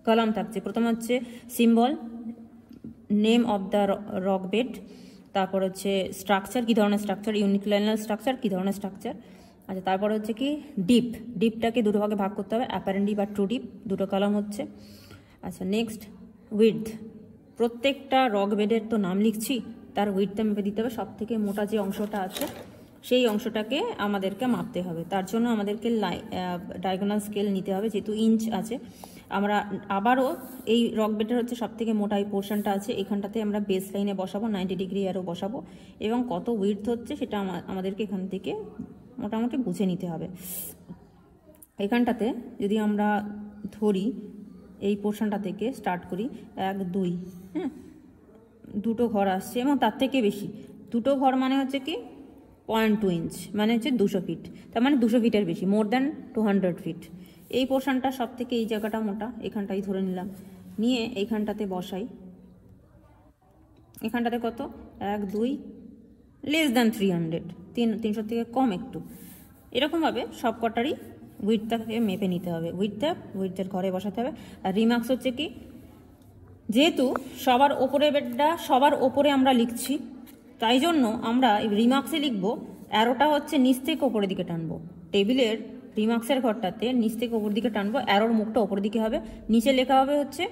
কলাম থাকছে। প্রথম হচ্ছে symbol, name of the rock bed, তারপর হচ্ছে স্ট্রাকচার, কী ধরনের স্ট্রাকচার, ইউনিক্লাইনাল স্ট্রাকচার কী ধরনের স্ট্রাকচার। আচ্ছা, তারপর হচ্ছে কি ডিপটাকে দুটো ভাগে ভাগ করতে হবে, অ্যাপারেন্ট ডিপ আর ট্রু ডিপ, দুটো কলাম হচ্ছে। আচ্ছা, নেক্সট উইডথ, প্রত্যেকটা রক বেডের তো নাম লিখছি, তার উইডথটা মেপে দিতে হবে। সব থেকে মোটা যে অংশটা আছে সেই অংশটাকে আমাদেরকে মাপতে হবে। তার জন্য আমাদেরকে ডায়াগোনাল স্কেল নিতে হবে, যেহেতু ইঞ্চ আছে। আমরা আবারও এই রক বেডের হচ্ছে সব থেকে মোটা এই পোর্শনটা আছে, এখানটাতে আমরা বেস লাইনে বসাবো, 90 ডিগ্রি আরও বসাবো, এবং কত উইডথ হচ্ছে সেটা আমাদেরকে এখান থেকে মোটামুটি বুঝে নিতে হবে। এখানটাতে যদি আমরা ধরি, এই পোর্শনটা থেকে স্টার্ট করি, 1 2, হ্যাঁ, দুটো ঘর আসছে এবং তার থেকে বেশি। দুটো ঘর মানে হচ্ছে কি 0.2 ইঞ্চ, মানে হচ্ছে 200 ফিট, তার মানে 200 ফিটের বেশি, মোর দ্যান 200 ফিট। এই পোর্শনটা সব থেকে এই জায়গাটা মোটা, এখানটাই ধরে নিলাম, নিয়ে এইখানটাতে বসাই। এখানটাতে কত, 1 2, লেস দ্যান 300, 300 থেকে কম একটু। এরকমভাবে সব কটারই উইডথটাকে মেপে নিতে হবে, উইডথের ঘরে বসাতে হবে। আর রিমার্কস হচ্ছে কি, যেহেতু সবার ওপরে বেডটা সবার ওপরে আমরা লিখছি, তাই জন্য আমরা রিমার্কসে লিখবো, অ্যারোটা হচ্ছে নিচ থেকে ওপরের দিকে টানবো। টেবিলের রিমার্কসের ঘরটাতে নিচ থেকে ওপর দিকে টানবো, অ্যারোর মুখটা ওপর দিকে হবে, নিচে লেখা হবে হচ্ছে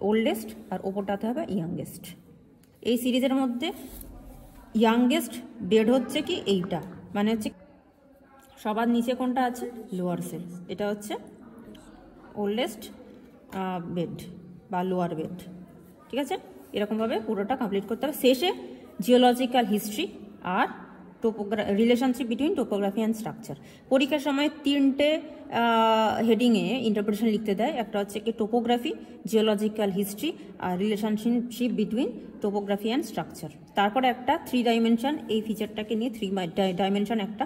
ওল্ডেস্ট আর ওপরটাতে হবে ইয়াংগেস্ট। এই সিরিজের মধ্যে ইয়াংগেস্ট বেড হচ্ছে কি এইটা, মানে হচ্ছে সবার নিচে কোনটা আছে, লোয়ার সেল, এটা হচ্ছে ওল্ডেস্ট বেড বা লোয়ার বেড। ঠিক আছে, এরকমভাবে পুরোটা কমপ্লিট করতে হবে। শেষে জিওলজিক্যাল হিস্ট্রি আর relationship between topography and structure. পরীক্ষার সময় 3টে হেডিংয়ে ইন্টারপ্রিটেশন লিখতে দেয়। একটা হচ্ছে কি টোপোগ্রাফি, জিওলজিক্যাল হিস্ট্রি আর relationship between topography and structure. তারপরে একটা 3 ডাইমেনশন, এই ফিচারটাকে নিয়ে 3 ডাইমেনশন একটা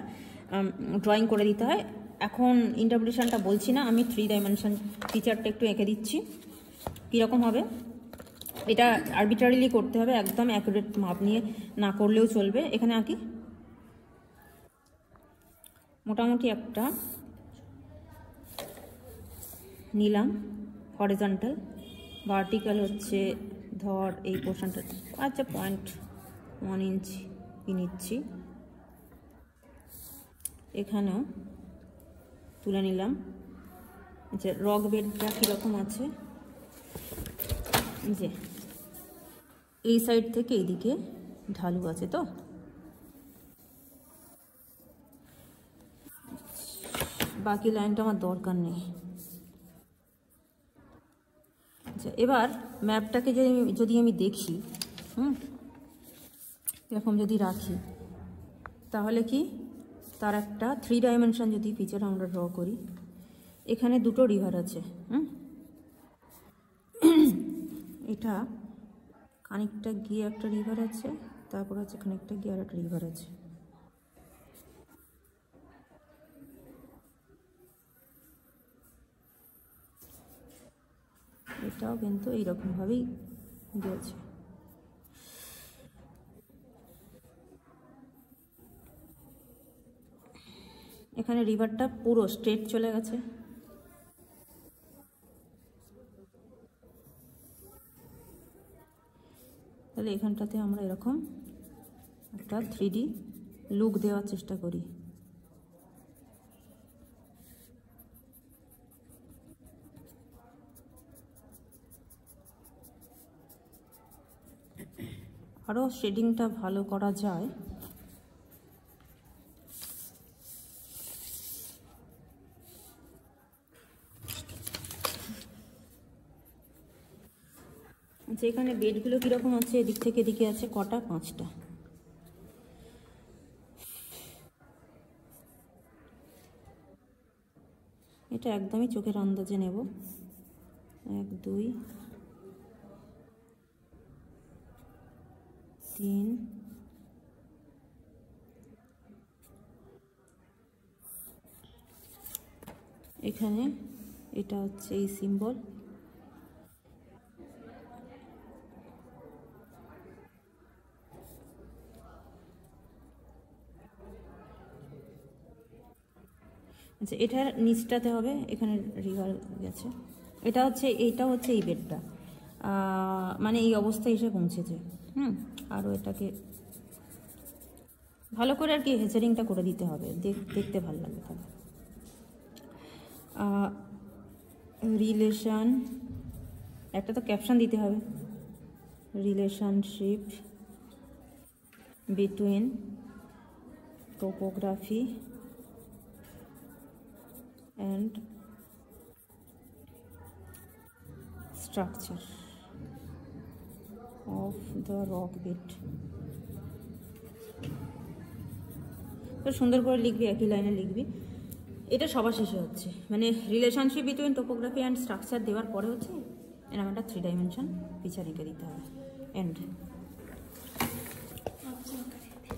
ড্রয়িং করে দিতে হয়। এখন ইন্টারপ্রিটেশনটা বলছি না, আমি 3 ডাইমেনশন ফিচারটা একটু এঁকে দিচ্ছি কীরকম হবে। এটা আরবিট্রারিলি করতে হবে, একদম অ্যাকুরেট মাপ নিয়ে না করলেও চলবে। এখানে আঁকি মোটামুটি একটা নিলাম হরিজন্টাল, ভার্টিক্যাল হচ্ছে ধর এই পোর্শনটা, আচ্ছা 0.1 ইঞ্চি নিচ্ছি। এখানেও তুলে নিলাম। আচ্ছা রক বেডটা কীরকম আছে, যে এই সাইড থেকে এইদিকে ঢালু আছে, তো বাকি লাইনটা আমার দরকার নেই। আচ্ছা এবার ম্যাপটাকে যদি আমি দেখি, এরকম যদি রাখি, তাহলে কি তার একটা 3 ডাইমেনশন যদি ফিচার আমরা ড্র করি। এখানে দুটো রিভার আছে, এটা খানিকটা গিয়ে একটা রিভার আছে, তারপর হচ্ছে খানিকটা গিয়ে আর একটা রিভার আছে। এটাও কিন্তু এইরকমভাবেই গিয়েছে। এখানে রিভারটা পুরো স্ট্রেট চলে গেছে। তাহলে এখানটাতে আমরা এরকম একটা 3D লুক দেওয়ার চেষ্টা করি। আরও শেডিংটা ভালো করা যায়। যেখানে বেডগুলো কীরকম আছে, এদিক থেকে এদিকে আছে কটা, 5টা। এটা একদমই চোখের আন্দাজে নেব, 1 2 3 এখানে এটা হচ্ছে এই সিম্বল। আচ্ছা এটার নিচটাতে হবে, এখানে রিভার গেছে। এটা হচ্ছে এই বেডটা, মানে এই অবস্থায় এসে পৌঁছেছে। আরও এটাকে ভালো করে আর কি হেচারিংটা করে দিতে হবে, দেখতে ভালো লাগবে। তাহলে রিলেশন, একটা তো ক্যাপশন দিতে হবে, relationship between topography and structure of the rock bed। তো সুন্দর করে লিখবি, একই লাইনে লিখবি। এটা সবার শেষে হচ্ছে, মানে relationship between topography and structure দেওয়ার পরে হচ্ছে এরকম একটা 3 ডাইমেনশন ফিচার এঁকে দিতে হবে। এন্ড